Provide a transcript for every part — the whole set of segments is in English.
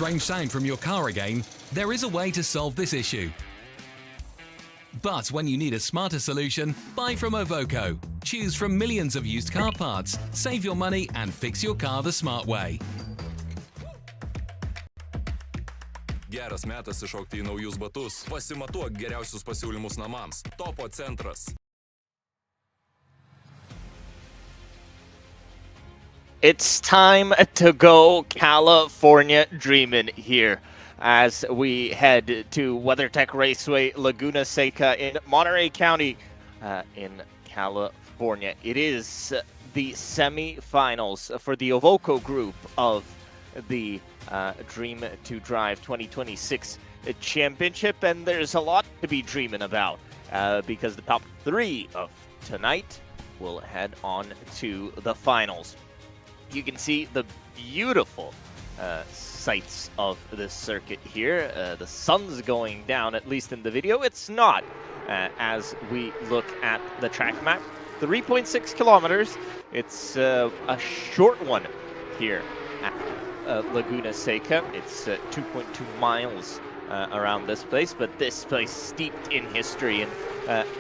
strange sound from your car again? There is a way to solve this issue. But when you need a smarter solution, buy from OVOKO. Choose from millions of used car parts, save your money and fix your car the smart way. Geras metas iššokti į naujus batus. Pasimatuok geriausius pasiūlymus namams. Topo centras. It's time to go California dreamin' here as we head to WeatherTech Raceway, Laguna Seca in Monterey County in California. It is the semi-finals for the OVOKO group of the Dream to Drive 2026 championship, and there's a lot to be dreaming about because the top three of tonight will head on to the finals. You can see the beautiful sights of this circuit here. The sun's going down, at least in the video. It's not as we look at the track map. 3.6 kilometers. It's a short one here at Laguna Seca. It's 2.2 miles around this place, but this place steeped in history and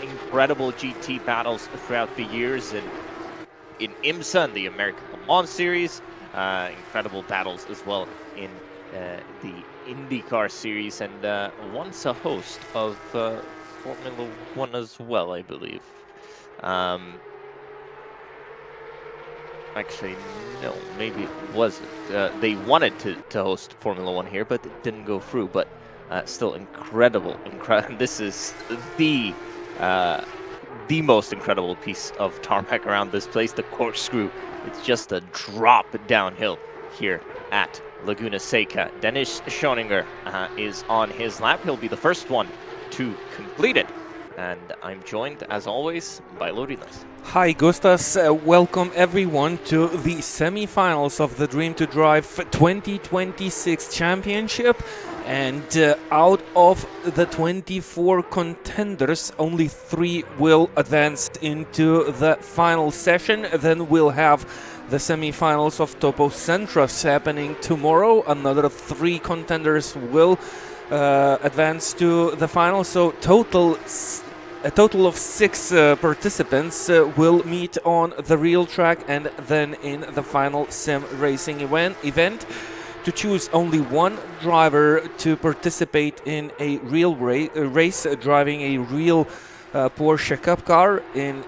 incredible GT battles throughout the years, and in IMSA and the American Le Mans Series, incredible battles as well in the IndyCar Series, and once a host of Formula 1 as well, I believe. Actually, no, maybe it wasn't. They wanted to host Formula 1 here, but it didn't go through. But still incredible. This is the most incredible piece of tarmac around this place. The corkscrew, it's just a drop downhill here at Laguna Seca. Dennis Schoninger is on his lap. He'll be the first one to complete it. And I'm joined, as always, by Lorinas. Hi, Gustas. Welcome everyone to the semi-finals of the Dream to Drive 2026 Championship. And out of the 24 contenders, only 3 will advance into the final session. Then we'll have the semi-finals of Topo Centros happening tomorrow. Another 3 contenders will advance to the final. So a total of 6 participants will meet on the real track and then in the final sim racing event. To choose only one driver to participate in a real race, driving a real Porsche Cup car in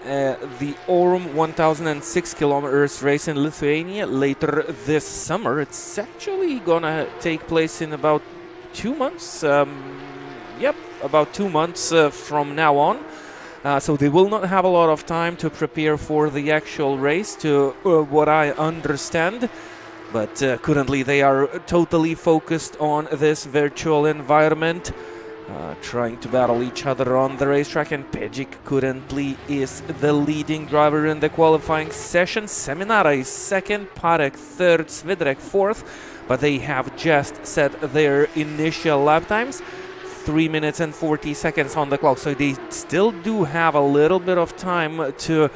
the Aurum 1006 kilometers race in Lithuania later this summer. It's actually gonna take place in about 2 months. About 2 months from now on. So they will not have a lot of time to prepare for the actual race, to what I understand. But currently they are totally focused on this virtual environment, trying to battle each other on the racetrack. And Pejic currently is the leading driver in the qualifying session. Seminara is second, Parek third, Svidrek fourth. But they have just set their initial lap times. 3 minutes and 40 seconds on the clock, so they still do have a little bit of time to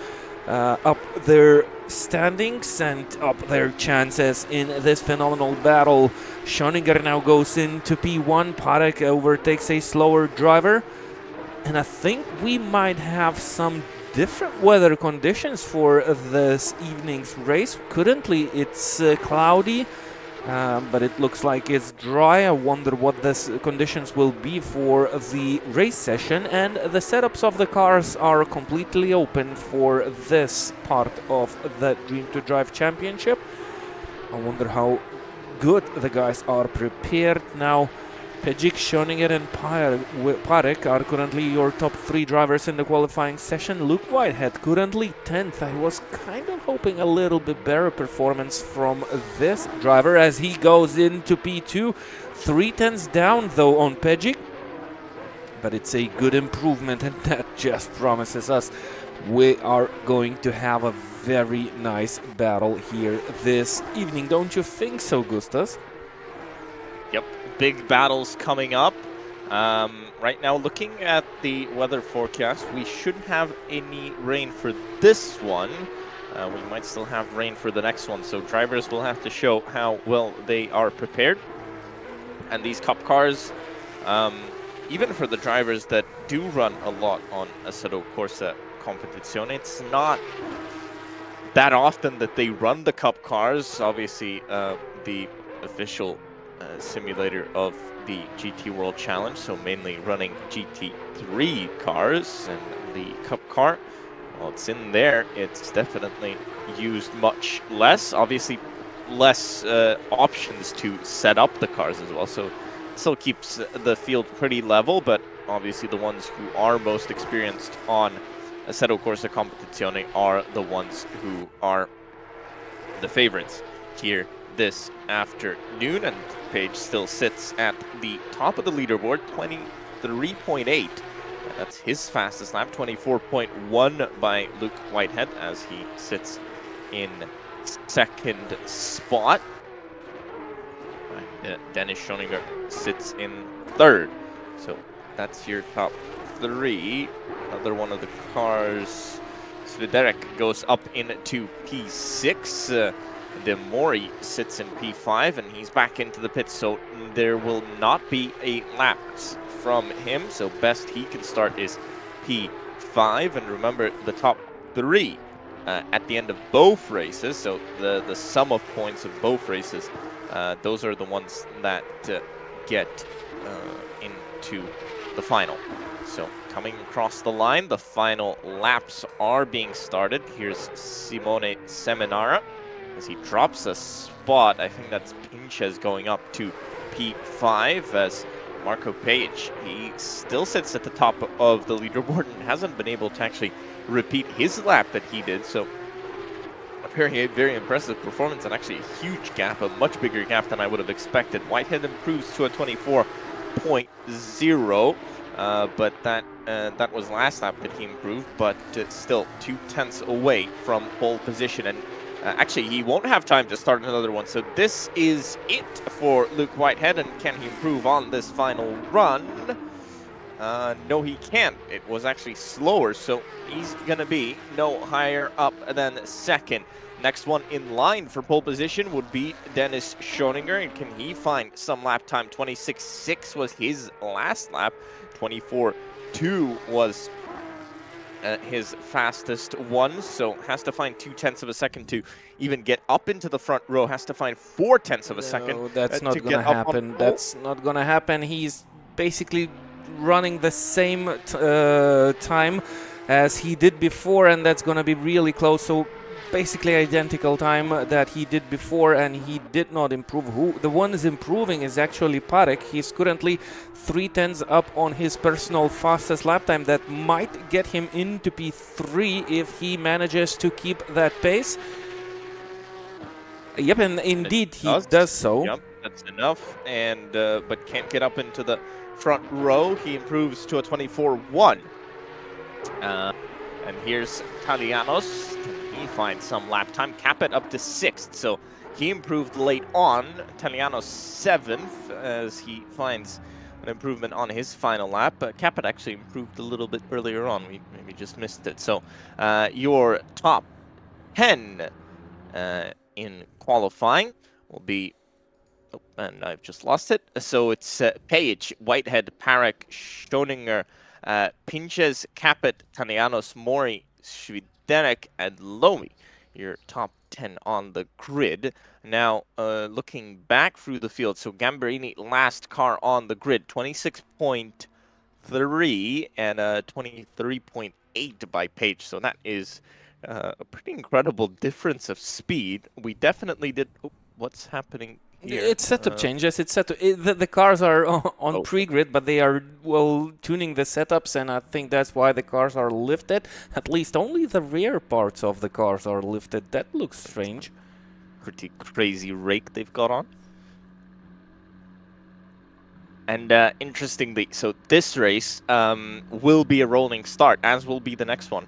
up their standings and up their chances in this phenomenal battle. Schoninger now goes into P1, Parek overtakes a slower driver, and I think we might have some different weather conditions for this evening's race. Currently it's cloudy, but it looks like it's dry. I wonder what the conditions will be for the race session. And the setups of the cars are completely open for this part of the Dream to Drive Championship. I wonder how good the guys are prepared now. Pejic, Schoninger and Parek are currently your top 3 drivers in the qualifying session. Luke Whitehead currently 10th. I was kind of hoping a little bit better performance from this driver as he goes into P2. 3/10 down though on Pejic. But it's a good improvement, and that just promises us we are going to have a very nice battle here this evening. Don't you think so, Gustas? Yep, big battles coming up. Right now, looking at the weather forecast, we shouldn't have any rain for this one. We might still have rain for the next one, so drivers will have to show how well they are prepared. And these Cup cars, even for the drivers that do run a lot on Assetto Corsa Competizione, it's not that often that they run the Cup cars. Obviously, the official simulator of the GT World Challenge, so mainly running GT3 cars, and the Cup car, well, it's in there. It's definitely used much less. Obviously, less options to set up the cars as well, so it still keeps the field pretty level, but obviously the ones who are most experienced on Assetto Corsa Competizione are the ones who are the favorites here this afternoon, and Page still sits at the top of the leaderboard, 23.8. That's his fastest lap, 24.1 by Luke Whitehead as he sits in second spot. Dennis Schoninger sits in third. So that's your top three. Another one of the cars, Sviderek, goes up into P6. De Mori sits in P5, and he's back into the pits, so there will not be a lapse from him. So best he can start is P5, and remember the top three at the end of both races, so the sum of points of both races, those are the ones that get into the final. So coming across the line, the final laps are being started. Here's Simone Seminara as he drops a spot. I think that's Pinches going up to P5 as Marco Page, he still sits at the top of the leaderboard and hasn't been able to actually repeat his lap that he did. So a very impressive performance, and actually a huge gap, a much bigger gap than I would have expected. Whitehead improves to a 24.0, but that was last lap that he improved, but still 2/10 away from pole position. And actually, he won't have time to start another one, so this is it for Luke Whitehead. And can he improve on this final run? No, he can't. It was actually slower, so he's going to be no higher up than second. Next one in line for pole position would be Dennis Schoninger, and can he find some lap time? 26.6 was his last lap. 24.2 was his fastest one, so has to find 2/10 of a second to even get up into the front row. Has to find 4/10 of a second. No, that's not gonna happen. That's not gonna happen. He's basically running the same time as he did before, and that's gonna be really close. So basically identical time that he did before, and he did not improve. The one is improving is actually Parek. He's currently 3/10 up on his personal fastest lap time. That might get him into P3 if he manages to keep that pace. Yep, and indeed he does so. Yep, that's enough, and but can't get up into the front row. He improves to a 24.1. And here's Talianos. He finds some lap time. Capet up to 6th, so he improved late on. Talianos 7th as he finds an improvement on his final lap. Capet actually improved a little bit earlier on. We maybe just missed it. So your top 10 in qualifying will be, oh, and I've just lost it. So it's Page, Whitehead, Parek, Schoninger, Pinches, Capet, Talianos, Mori, Sviderek, and Lomi, your top 10 on the grid. Now, looking back through the field, so Gamberini, last car on the grid, 26.3 and 23.8 by Page. So that is a pretty incredible difference of speed. We definitely did... Oh, what's happening here? It's setup changes. It's set to, the cars are on pre-grid, but they are, well, tuning the setups, and I think that's why the cars are lifted. At least only the rear parts of the cars are lifted. That looks strange. Pretty crazy rake they've got on. And interestingly, so this race will be a rolling start, as will be the next one,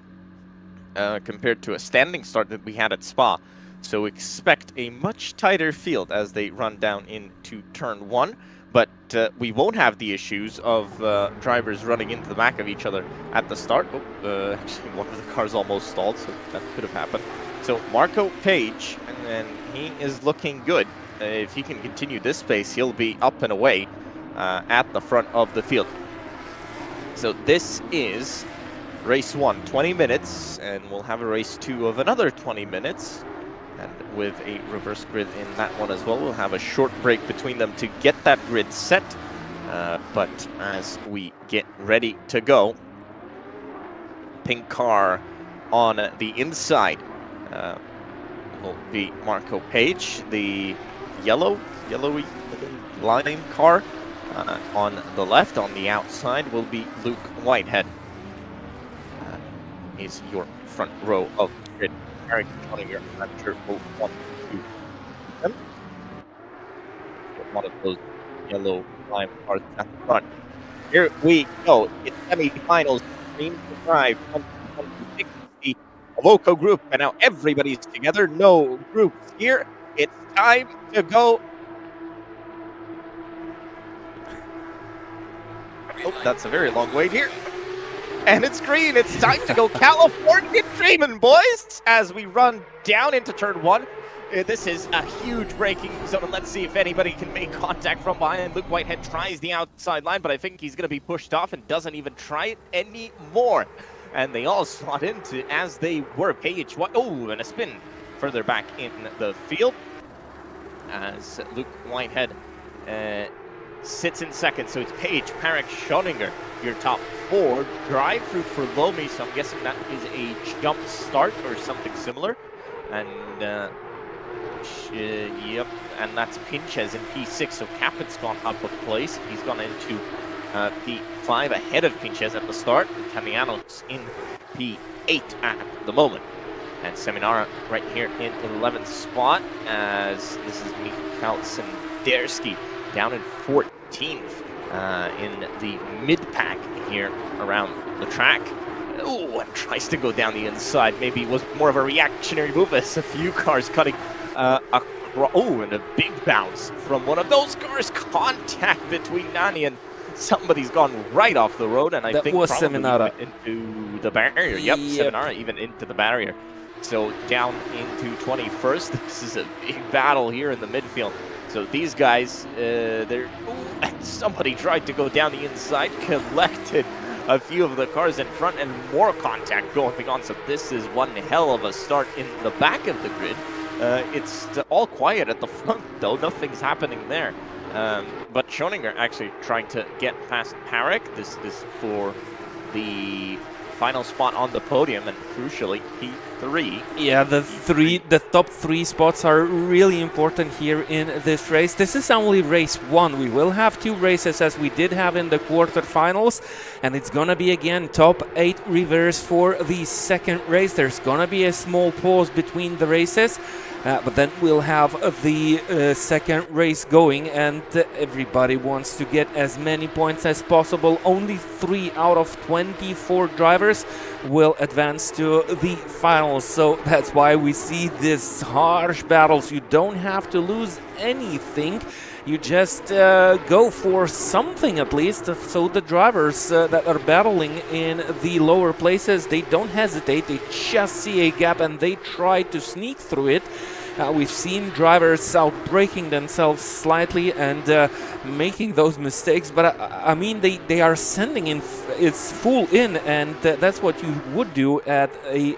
compared to a standing start that we had at Spa. So expect a much tighter field as they run down into turn 1, but we won't have the issues of drivers running into the back of each other at the start. Actually, one of the cars almost stalled, so that could have happened. So Marco Page, and he is looking good if he can continue this pace, he'll be up and away at the front of the field. So this is race 1, 20 minutes, and we'll have a race 2 of another 20 minutes. And with a reverse grid in that one as well, we'll have a short break between them to get that grid set. But as we get ready to go, pink car on the inside will be Marco Page. The yellowy lime car on the left, on the outside, will be Luke Whitehead. Is your front row of grid. Eric Schoninger, I'm sure will want to them. One of those yellow lime cars at the front. Here we go. It's semi-finals. Dream to Drive 2026. The OVOKO group, and now everybody's together. No groups here. It's time to go. Oh, that's a very long wait here. And it's green. It's time to go California dreaming, boys, as we run down into turn 1. This is a huge braking zone, and let's see if anybody can make contact from behind. Luke Whitehead tries the outside line, but I think he's going to be pushed off and doesn't even try it anymore. And they all slot into as they were. Page, oh, and a spin further back in the field as Luke Whitehead sits in second. So it's Page, Parek, Schoninger, your top 4. Drive through for Lomi, so I'm guessing that is a jump start or something similar. And yep, and that's Pinches in P6. So Capit's gone up a place. He's gone into P5 ahead of Pinches at the start. Tamiano's in P8 at the moment. And Seminara right here in 11th spot, as this is Mikhail Sendersky down in 14th in the mid-pack here around the track. Oh, and tries to go down the inside. Maybe it was more of a reactionary move as a few cars cutting across. Oh, and a big bounce from one of those cars. Contact between Nani and somebody's gone right off the road, and I think was probably Seminara into the barrier. Yep, Seminara even into the barrier. So down into 21st. This is a big battle here in the midfield. So these guys, somebody tried to go down the inside, collected a few of the cars in front, and more contact going on. So this is one hell of a start in the back of the grid. It's all quiet at the front, though. Nothing's happening there. But Schoninger actually trying to get past Parek. This is for the final spot on the podium, and crucially P3. Yeah, the top 3 spots are really important here in this race. This is only race 1. We will have 2 races as we did have in the quarterfinals, and it's gonna be again top 8 reverse for the second race. There's gonna be a small pause between the races, but then we'll have the second race going, and everybody wants to get as many points as possible. Only 3 out of 24 drivers will advance to the finals, so that's why we see these harsh battles. You don't have to lose anything, you just go for something at least. So the drivers that are battling in the lower places, they don't hesitate, they just see a gap and they try to sneak through it. We've seen drivers out-braking themselves slightly and making those mistakes, but I mean they are sending in it's full in, and that's what you would do at a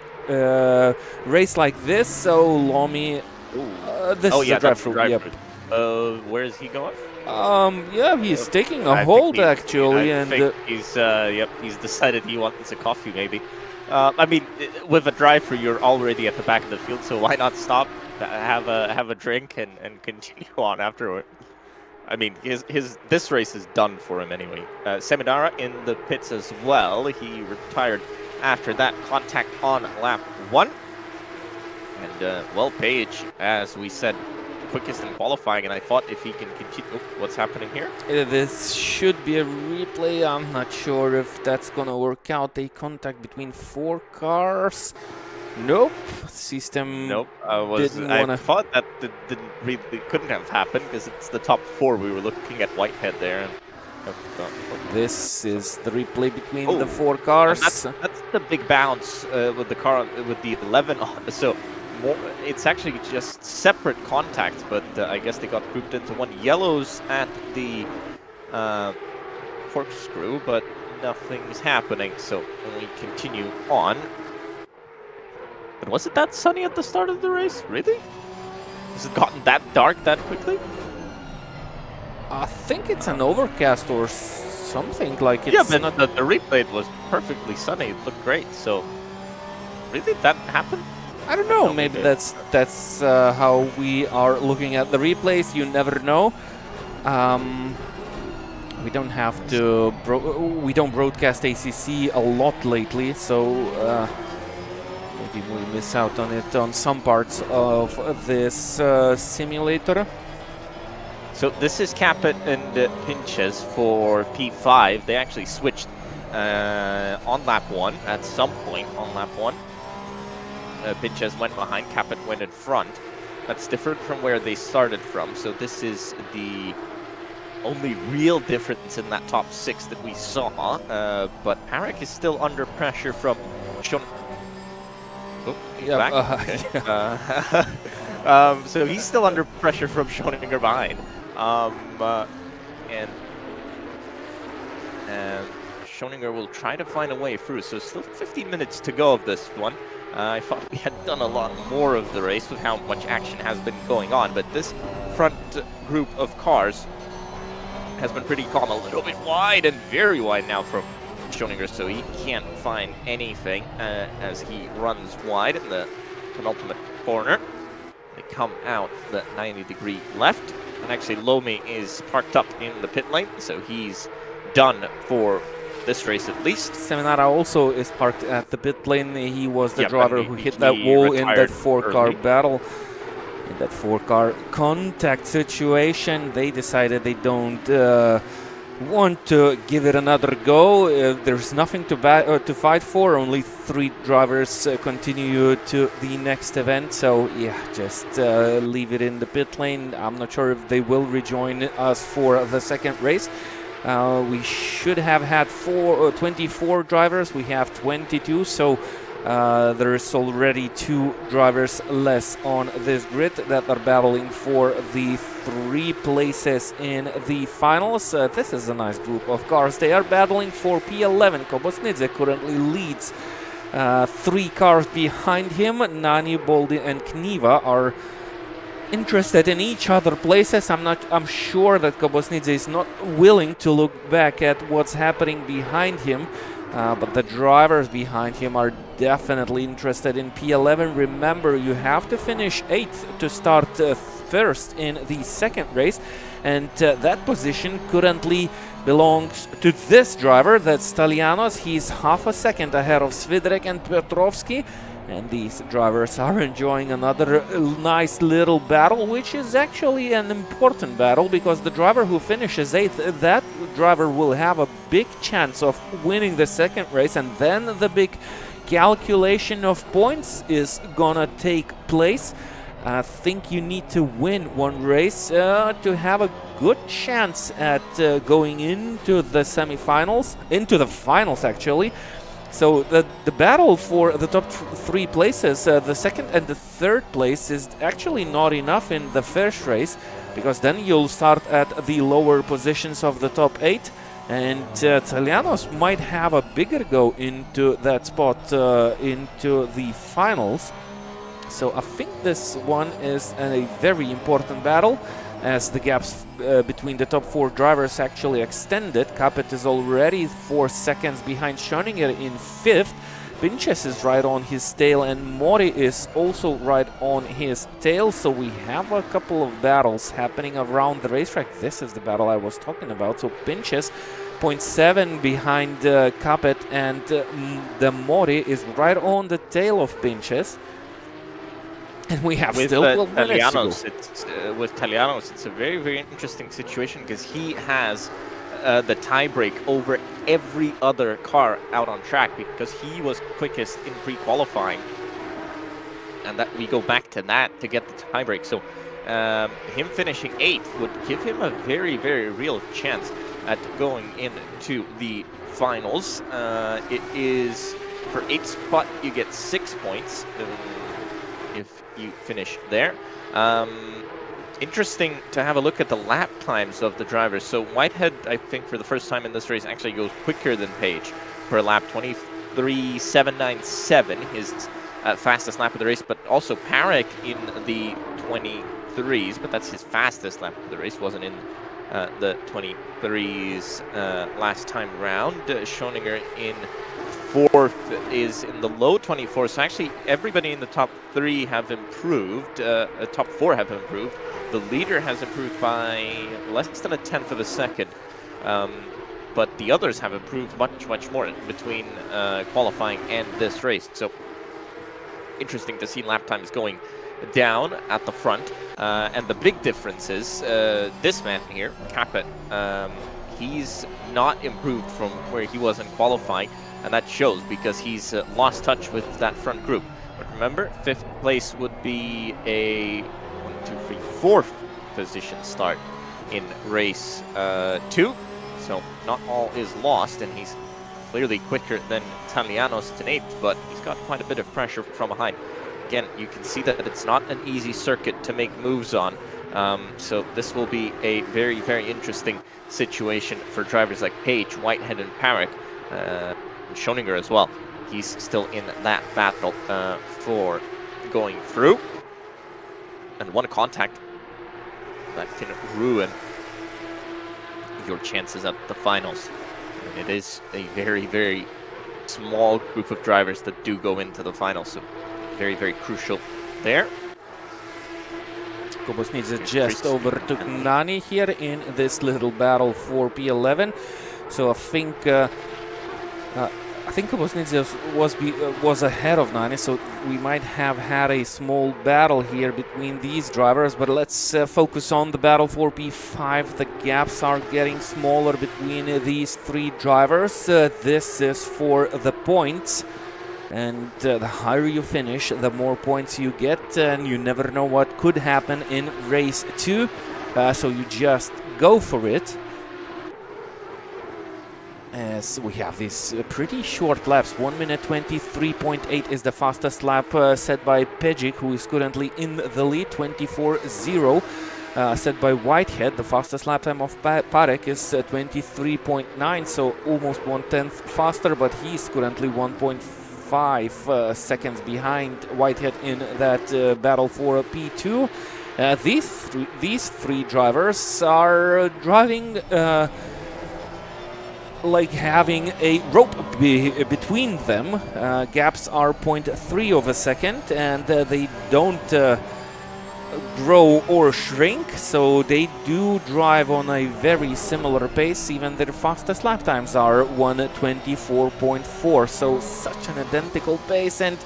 race like this. So Lomi, this is a drive-through. Yep. Where is he going? Yeah, he's taking a hold actually, I think he's decided he wants a coffee maybe. I mean, with a drive-through, you're already at the back of the field, so why not stop, have a drink, and continue on afterward? I mean, this race is done for him anyway. Seminara in the pits as well. He retired after that contact on lap 1. And, well, Page, as we said, quickest in qualifying, and I thought if he can continue... Oh, what's happening here? This should be a replay. I'm not sure if that's gonna work out. A contact between 4 cars. Nope. System. Nope. I thought that couldn't have happened because it's the top 4. We were looking at Whitehead there. And, this is the replay between the 4 cars. That's the big bounce with the car with the 11 on. So more. It's actually just separate contacts, but I guess they got grouped into one. Yellows at the corkscrew, but nothing's happening, so we continue on. But was it that sunny at the start of the race? Really? Has it gotten that dark that quickly? I think it's an overcast or something like it's. Yeah, but the replay it was perfectly sunny. It looked great. So, really, that happened? I don't know. Maybe that's how we are looking at the replays. You never know. We don't have to. We don't broadcast ACC a lot lately, so maybe we miss out on it on some parts of this simulator. So this is Capet and Pinches for P5. They actually switched on lap 1 at some point on lap 1. Pinches went behind, Capet went in front. That's different from where they started from. So this is the only real difference in that top 6 that we saw. But Parek is still under pressure from Sean. Oh, he's back. So he's still under pressure from Schoninger behind. And Schoninger will try to find a way through. So still 15 minutes to go of this one. I thought we had done a lot more of the race with how much action has been going on, but this front group of cars has been pretty calm. A little bit wide and very wide now from Schoninger, so he can't find anything as he runs wide in the penultimate corner. They come out the 90-degree left. And actually, Lomi is parked up in the pit lane, so he's done for this race at least. Seminara also is parked at the pit lane. He was the driver who hit that wall in that 4-car battle. In that 4-car contact situation, they decided they don't want to give it another go. There's nothing to fight for. Only 3 drivers continue to the next event. So yeah, just leave it in the pit lane. I'm not sure if they will rejoin us for the second race. We should have had 24 drivers. We have 22. So there is already 2 drivers less on this grid that are battling for the 3 places in the finals. This is a nice group of cars. They are battling for P11. Kobosnidze currently leads 3 cars behind him. Nani, Boldi, and Kniva are interested in each other places. I'm sure that Kobosnidze is not willing to look back at what's happening behind him. But the drivers behind him are definitely interested in P11. Remember, you have to finish 8th to start first in the second race, and that position currently belongs to this driver. That's Stalianos. He's half a second ahead of Svidrek and Petrovsky. And these drivers are enjoying another nice little battle, which is actually an important battle, because the driver who finishes 8th, that driver will have a big chance of winning the second race, and then the big calculation of points is gonna take place. I think you need to win one race to have a good chance at going into the semifinals, into the finals actually. So the battle for the top 3 places, the second and the third place, is actually not enough in the first race, because then you'll start at the lower positions of the top 8, and Italianos might have a bigger go into that spot, into the finals. So I think this one is a very important battle, as the gaps between the top 4 drivers actually extended. Capet is already 4 seconds behind Schoninger in 5th. Pinches is right on his tail, and Mori is also right on his tail. So we have a couple of battles happening around the racetrack. This is the battle I was talking about. So Pinches, 0.7 behind Capet, and the Mori is right on the tail of Pinches. And we have still 12 minutes to go. With Talianos, it's a very, very interesting situation, because he has the tie-break over every other car out on track, because he was quickest in pre-qualifying. And that we go back to that to get the tie-break. So him finishing 8th would give him a very, very real chance at going into the finals. It is, for 8th spot, you get 6 points. if you finish there. Interesting to have a look at the lap times of the drivers. So Whitehead, I think for the first time in this race, actually goes quicker than Page per lap, 23.797, his fastest lap of the race, but also Parek in the 23s, but that's his fastest lap of the race, wasn't in the 23s last time round. Schoninger in 4th is in the low 24s, so actually everybody in the top 3 have improved, top 4 have improved. The leader has improved by less than a tenth of a second, but the others have improved much more between qualifying and this race. So interesting to see lap times going down at the front, and the big difference is this man here, Capet, he's not improved from where he was in qualifying, and that shows because he's lost touch with that front group. But remember, 5th place would be a 4th position start in race 2, so not all is lost, and he's clearly quicker than Italianos in 8th, but he's got quite a bit of pressure from behind. Again, you can see that it's not an easy circuit to make moves on, so this will be a very interesting situation for drivers like Page, Whitehead, and Parek, and Schoninger as well. He's still in that battle for going through, and one contact that can ruin your chances at the finals. And it is a very small group of drivers that do go into the finals, so very crucial there. Kobosnidze just overtook Nani here in this little battle for P11. So I think Kobosnidze was ahead of Nani, so we might have had a small battle here between these drivers, but let's focus on the battle for P5. The gaps are getting smaller between these 3 drivers. This is for the points, and the higher you finish, the more points you get, and you never know what could happen in race 2, so you just go for it. As we have these pretty short laps, 1 minute 23.8 is the fastest lap set by Pejic, who is currently in the lead, 24.0 set by Whitehead. The fastest lap time of Parek is 23.9, so almost 1/10 faster, but he's currently 1.5 seconds behind Whitehead in that battle for P2. These 3 drivers are driving like having a rope between them. Gaps are 0.3 of a second, and they don't grow or shrink, so they do drive on a very similar pace. Even their fastest lap times are 1:24.4, so such an identical pace, and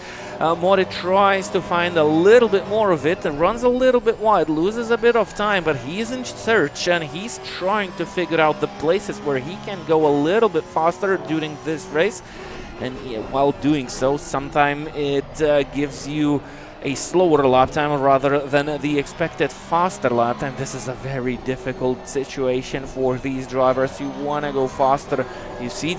Mori tries to find a little bit more of it and runs a little bit wide, loses a bit of time, but he's in search and he's trying to figure out the places where he can go a little bit faster during this race. And while doing so, sometimes it gives you a slower lap time rather than the expected faster lap time. This is a very difficult situation for these drivers. You want to go faster. You see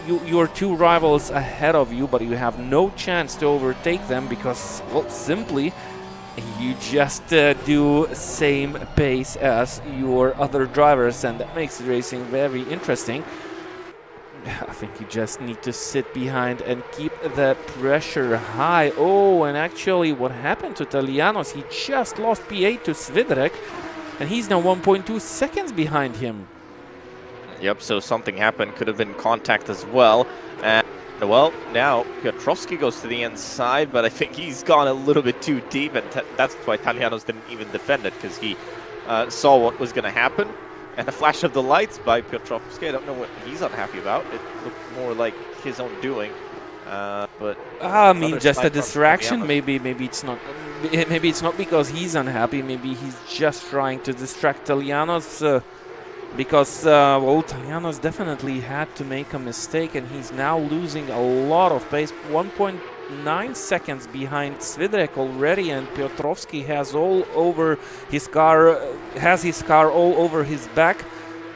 your 2 rivals ahead of you, but you have no chance to overtake them because, well, simply you just do same pace as your other drivers, and that makes racing very interesting. I think you just need to sit behind and keep the pressure high. Oh, and actually what happened to Italianos, he just lost P8 to Svidrek, and he's now 1.2 seconds behind him. Yep, so something happened, could have been contact as well. And well, now Piotrowski goes to the inside, but I think he's gone a little bit too deep, and that's why Italianos didn't even defend it, because he saw what was going to happen. And a flash of the lights by Piotrowski. I don't know what he's unhappy about. It looked more like his own doing. But I mean, just a distraction. Maybe it's not. Maybe it's not because he's unhappy. Maybe he's just trying to distract Italianos. Because well, Italianos definitely had to make a mistake, and he's now losing a lot of pace. 1.9 seconds behind Svidrek already, and Piotrowski has all over his car. Has his car all over his back.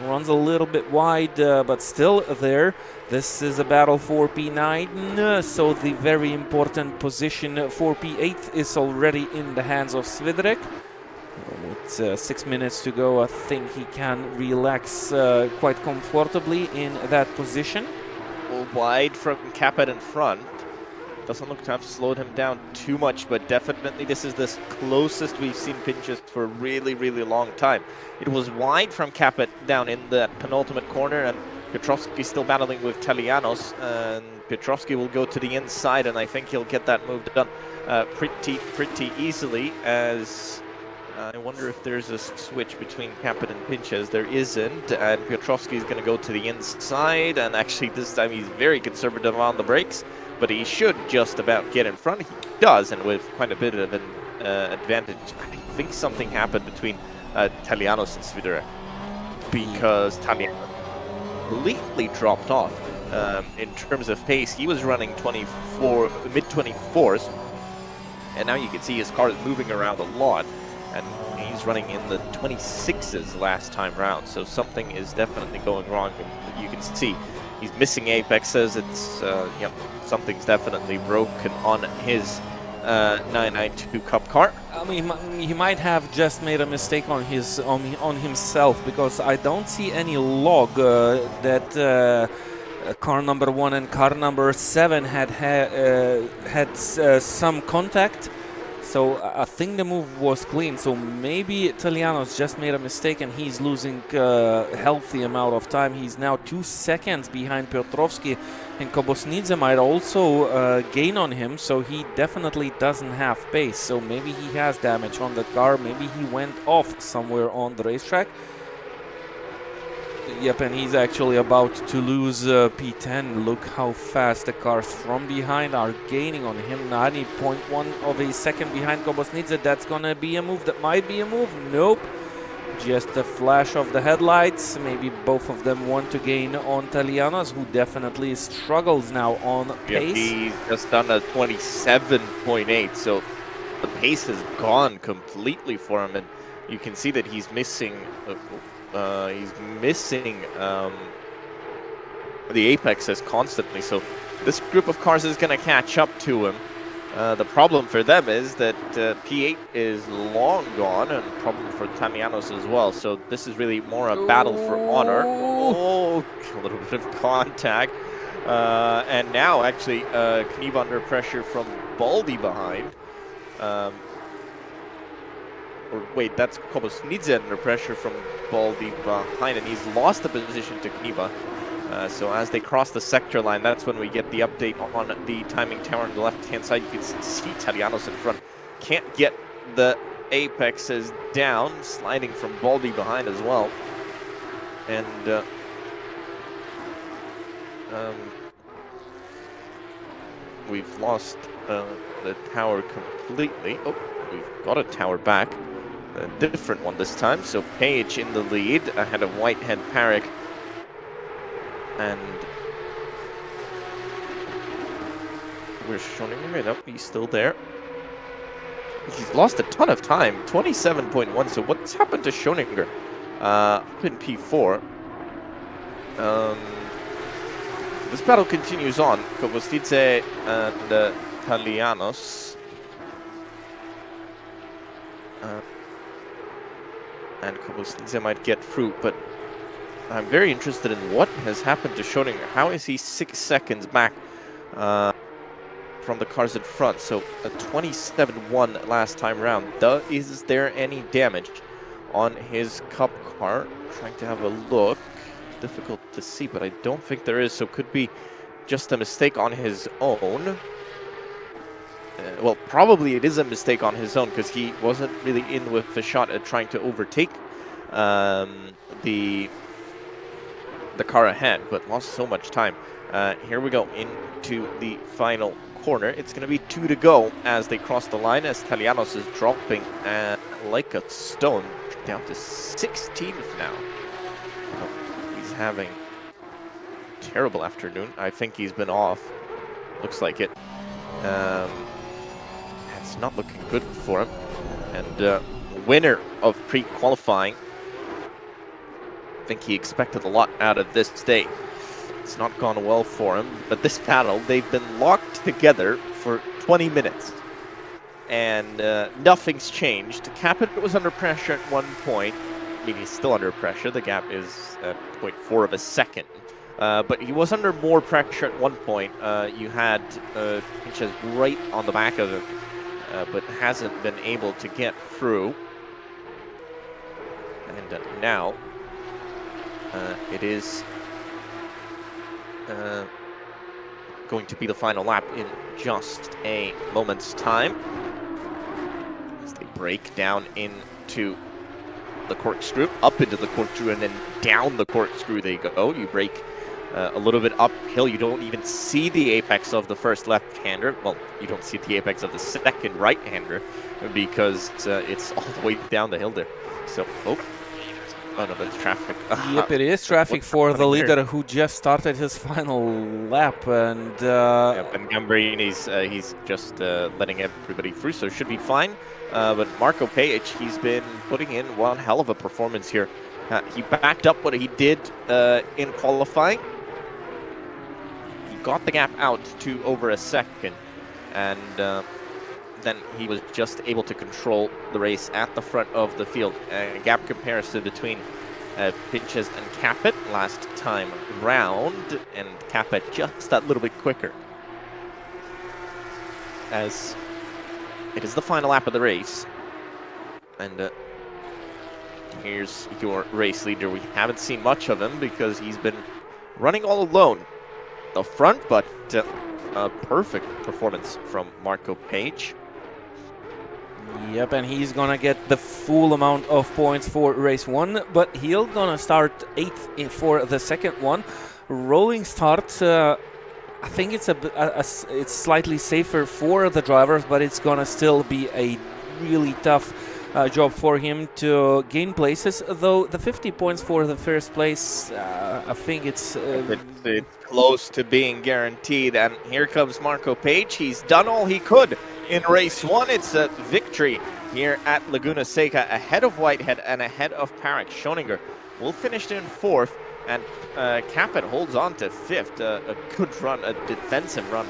runs a little bit wide, but still there. This is a battle for P9, so the very important position for P8 is already in the hands of Svidrek. With 6 minutes to go, I think he can relax quite comfortably in that position. Wide from Capet in front. Doesn't look to have slowed him down too much, but definitely this is the closest we've seen pinches for a really, really long time. It was wide from Capet down in that penultimate corner, and Petrovsky still battling with Talianos, and Petrovsky will go to the inside, and I think he'll get that move done pretty easily, as I wonder if there's a switch between Capet and Pinches. There isn't, and Petrovsky is going to go to the inside, and actually this time he's very conservative on the brakes, but he should just about get in front. He does, and with quite a bit of an advantage. I think something happened between Talianos and Svidrek, because Talianos completely dropped off in terms of pace. He was running mid-24s, and now you can see his car is moving around a lot, and he's running in the 26s last time round, so something is definitely going wrong. You can see he's missing apexes. It's something's definitely broken on his 992 Cup car. I mean, he might have just made a mistake on his on himself, because I don't see any log that car number 1 and car number 7 had some contact. So I think the move was clean. So maybe Talianos just made a mistake and he's losing a healthy amount of time. He's now 2 seconds behind Petrovsky, and Kobosnidze might also gain on him. So he definitely doesn't have pace. So maybe he has damage on that car. Maybe he went off somewhere on the racetrack. Yep, and he's actually about to lose P10. Look how fast the cars from behind are gaining on him. 90.1 of a second behind Kobosnidze. That's gonna be a move. That might be a move. Nope. Just a flash of the headlights. Maybe both of them want to gain on Talianos, who definitely struggles now on pace. Yeah, he's just done a 27.8, so the pace has gone completely for him, and you can see that he's missing the apexes constantly, so this group of cars is going to catch up to him. The problem for them is that P8 is long gone, and problem for Talianos as well, so this is really more a battle for honor. Oh, a little bit of contact, and now actually Kniva under pressure from Baldi behind. Or wait, that's Kobosnidze under pressure from Baldi behind, and he's lost the position to Kniva. So as they cross the sector line, that's when we get the update on the timing tower on the left-hand side. You can see Talianos in front. Can't get the apexes down, sliding from Baldi behind as well. And we've lost the tower completely. Oh, we've got a tower back. A different one this time. So Page in the lead ahead of Whitehead, Parrick, and where's Schoninger? Nope, he's still there. He's lost a ton of time. 27.1. So what's happened to Schoninger? Up in P4. This battle continues on. Kobosnidze and Talianos. And Kobosnidze might get through, but I'm very interested in what has happened to Schoninger. How is he 6 seconds back from the cars in front? So a 27.1 last time round. Is there any damage on his Cup car? Trying to have a look. Difficult to see, but I don't think there is. So could be just a mistake on his own. Well, probably it is a mistake on his own, because he wasn't really in with the shot at trying to overtake the car ahead, but lost so much time. Here we go into the final corner. It's going to be 2 to go as they cross the line, as Talianos is dropping like a stone, down to 16th now. Oh, he's having a terrible afternoon. I think he's been off. Looks like it. It's not looking good for him. And winner of pre-qualifying think he expected a lot out of this day. It's not gone well for him, but this battle, they've been locked together for 20 minutes. And nothing's changed. Capit was under pressure at one point. I mean, he's still under pressure. The gap is 0.4 of a second. But he was under more pressure at one point. You had Pinches right on the back of him, but hasn't been able to get through. And now it is going to be the final lap in just a moment's time. As they break down into the corkscrew, up into the corkscrew, and then down the corkscrew they go. You break a little bit uphill. You don't even see the apex of the first left-hander. Well, you don't see the apex of the second right-hander because it's all the way down the hill there. So, oh no, that's traffic. Yep, it is traffic for the leader who just started his final lap, and yep, and Gambrini's he's just letting everybody through, so it should be fine. But Marco Page, he's been putting in one hell of a performance here. He backed up what he did in qualifying. He got the gap out to over a second, and then he was just able to control the race at the front of the field. Gap comparison between Pinches and Capit last time round, and Capit just that little bit quicker. As it is the final lap of the race, and here's your race leader. We haven't seen much of him because he's been running all alone up front, but a perfect performance from Marco Page. Yep, and he's gonna get the full amount of points for race 1, but he'll gonna start 8th for the second one. Rolling start. I think it's it's slightly safer for the drivers, but it's gonna still be a really tough job for him to gain places. Though the 50 points for the first place, I think it's close to being guaranteed. And here comes Marco Page. He's done all he could in race 1. It's a victory here at Laguna Seca, ahead of Whitehead and ahead of Parek. Schoninger will finish in 4th. And Capit holds on to 5th. A good run, a defensive run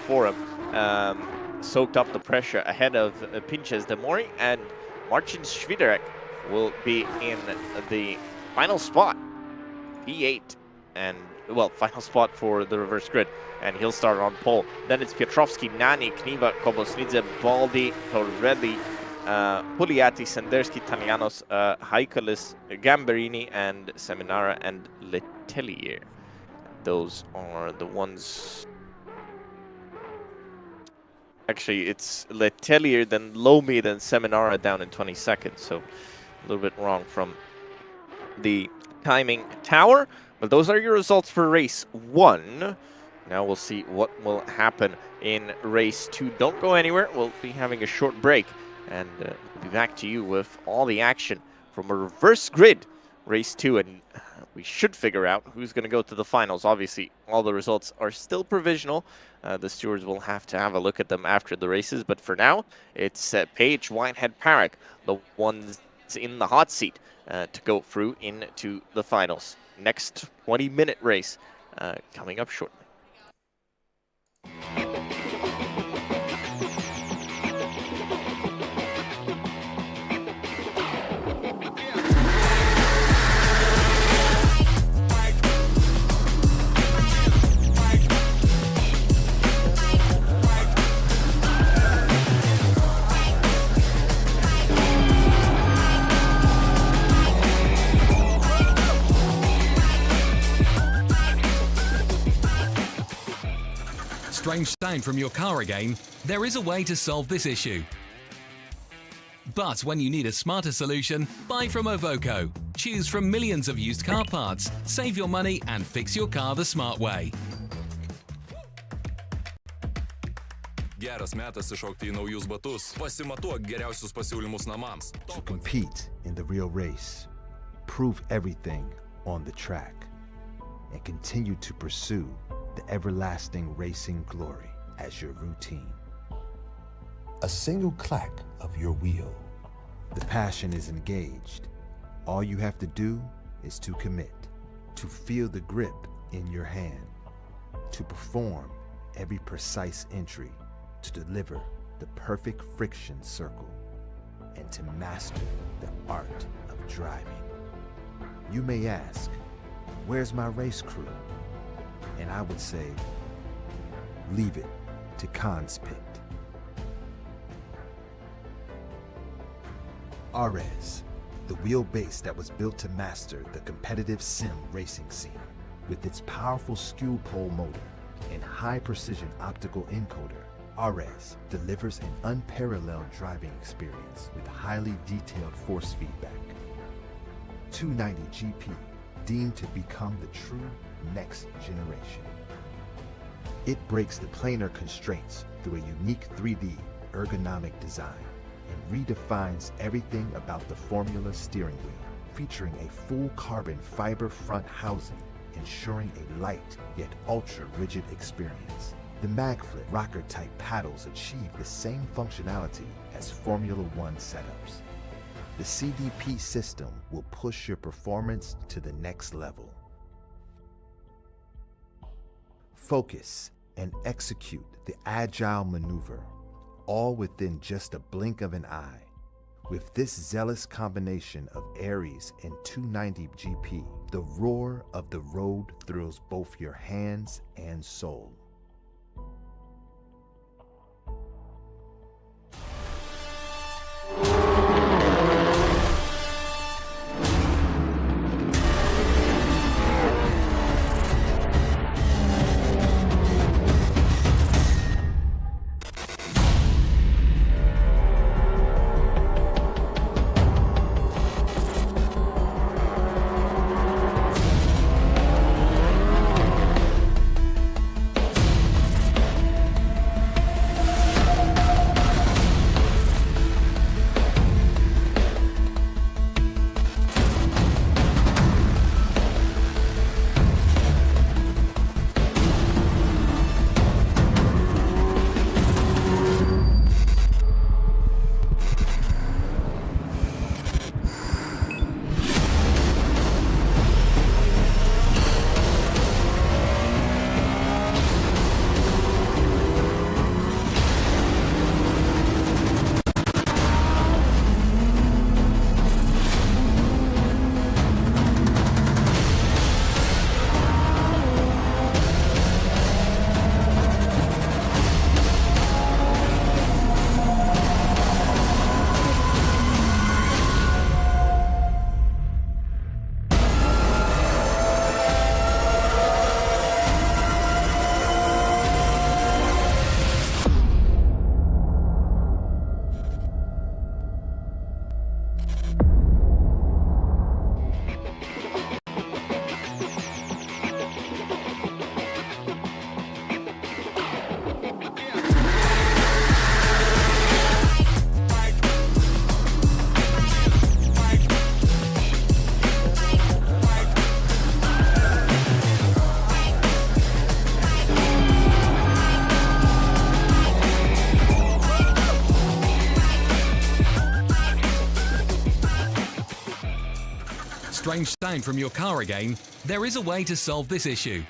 for him. Soaked up the pressure ahead of Pinches de Mori, and Marcin Świderek will be in the final spot, P8, and well, final spot for the reverse grid, and he'll start on pole. Then it's Piotrowski, Nani, Kniva, Kobosnidze, Baldi, Torelli, Pugliatti, Senderski, Tanianos, Haikalis, Gamberini, and Seminara and Letelier. Those are the ones. Actually, it's Letelier, then Lomi, then Seminara down in 22nd. So a little bit wrong from the timing tower. But those are your results for race 1. Now we'll see what will happen in race 2. Don't go anywhere. We'll be having a short break, and we'll be back to you with all the action from a reverse grid race 2, and we should figure out who's going to go to the finals. Obviously, all the results are still provisional. The stewards will have to have a look at them after the races, but for now, it's Page, Whitehead, Parek, the ones in the hot seat to go through into the finals. Next 20-minute race coming up shortly. Strange sound from your car again? There is a way to solve this issue. But when you need a smarter solution, buy from OVOKO. Choose from millions of used car parts, save your money and fix your car the smart way. Geras metas iššokti į naujus batus. Pasimatuok geriausius pasiūlymus namams. To compete in the real race, prove everything on the track, and continue to pursue the everlasting racing glory as your routine. A single clack of your wheel. The passion is engaged. All you have to do is to commit, to feel the grip in your hand, to perform every precise entry, to deliver the perfect friction circle, and to master the art of driving. You may ask, where's my race crew? And I would say, leave it to Khan's pit. Ares, the wheelbase that was built to master the competitive sim racing scene. With its powerful skew pole motor and high-precision optical encoder, Ares delivers an unparalleled driving experience with highly detailed force feedback. 290 GP, deemed to become the true next generation. It breaks the planar constraints through a unique 3D ergonomic design and redefines everything about the Formula steering wheel, featuring a full carbon fiber front housing, ensuring a light yet ultra-rigid experience. The MagFlip rocker-type paddles achieve the same functionality as Formula One setups. The CDP system will push your performance to the next level. Focus and execute the agile maneuver, all within just a blink of an eye. With this zealous combination of Ares and 290 GP, the roar of the road thrills both your hands and soul. Strange sound from your car again? There is a way to solve this issue.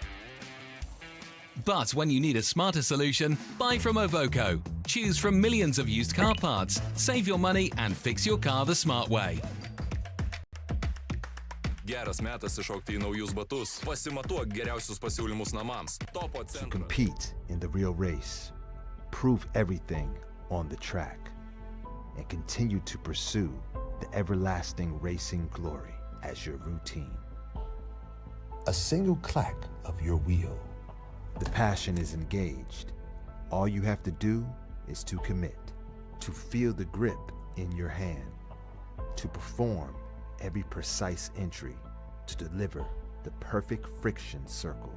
But when you need a smarter solution, buy from OVOKO. Choose from millions of used car parts, save your money and fix your car the smart way. Geras metas iššokti į naujus batus. Pasimatuok geriausius pasiūlymus namams. Topo To centro. compete in the real race, prove everything on the track, and continue to pursue the everlasting racing glory as your routine. A single clack of your wheel. The passion is engaged. All you have to do is to commit, to feel the grip in your hand, to perform every precise entry, to deliver the perfect friction circle,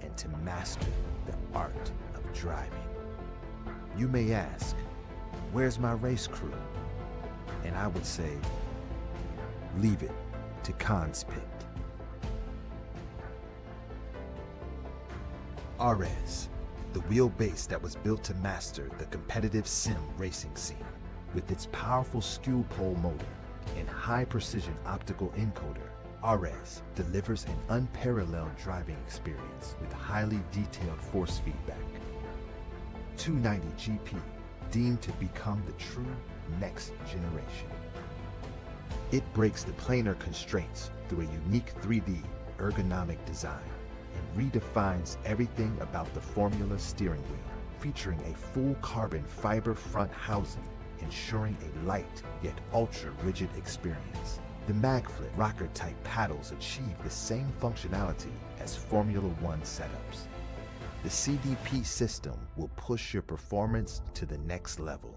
and to master the art of driving. You may ask, where's my race crew? And I would say, leave it to Khan's pit. Ares, the wheelbase that was built to master the competitive sim racing scene. With its powerful skew pole motor and high-precision optical encoder, Ares delivers an unparalleled driving experience with highly detailed force feedback. 290 GP, deemed to become the true next generation. It breaks the planar constraints through a unique 3D ergonomic design and redefines everything about the Formula steering wheel, featuring a full carbon fiber front housing, ensuring a light yet ultra-rigid experience. The MagFlip rocker-type paddles achieve the same functionality as Formula One setups. The CDP system will push your performance to the next level.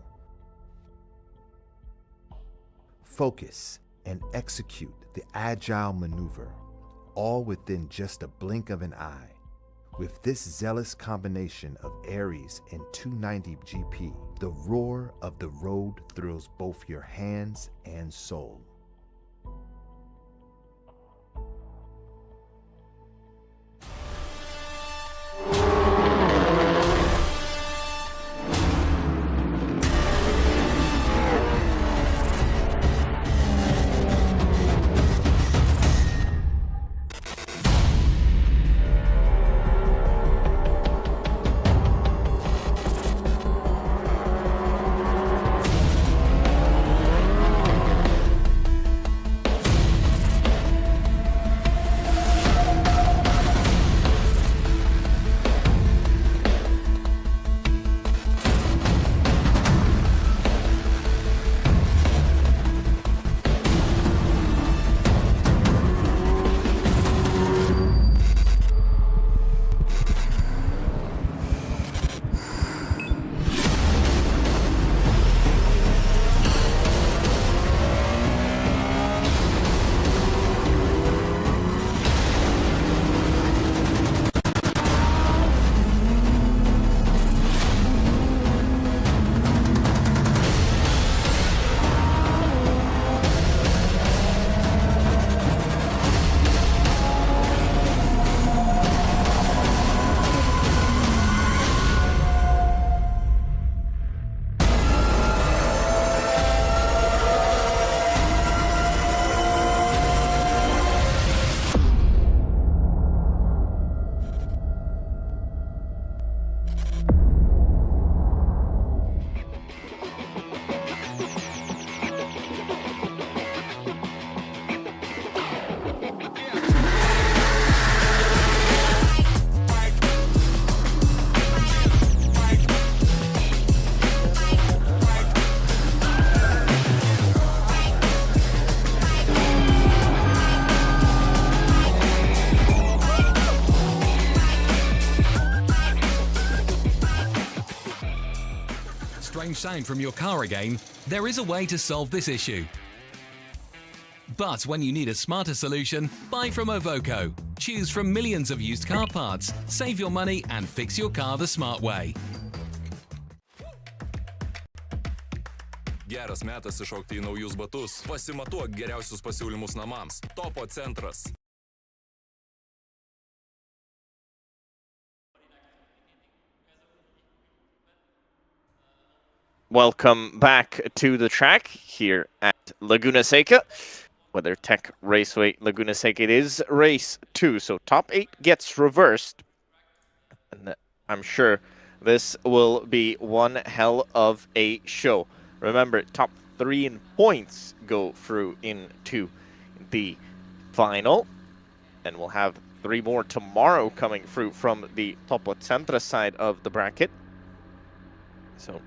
Focus and execute the agile maneuver, all within just a blink of an eye. With this zealous combination of Ares and 290 GP, the roar of the road thrills both your hands and soul. strange sound from your car again? There is a way to solve this issue. But when you need a smarter solution, buy from OVOKO. Choose from millions of used car parts, save your money and fix your car the smart way. Geras metas iššokti į naujus batus. Pasimatuok geriausius pasiūlymus namams. Topo centras. Welcome back to the track here at Laguna Seca. WeatherTech Raceway Laguna Seca. It is race 2, so top 8 gets reversed. And I'm sure this will be one hell of a show. Remember, top 3 in points go through into the final. And we'll have 3 more tomorrow coming through from the Topo Centra side of the bracket. So,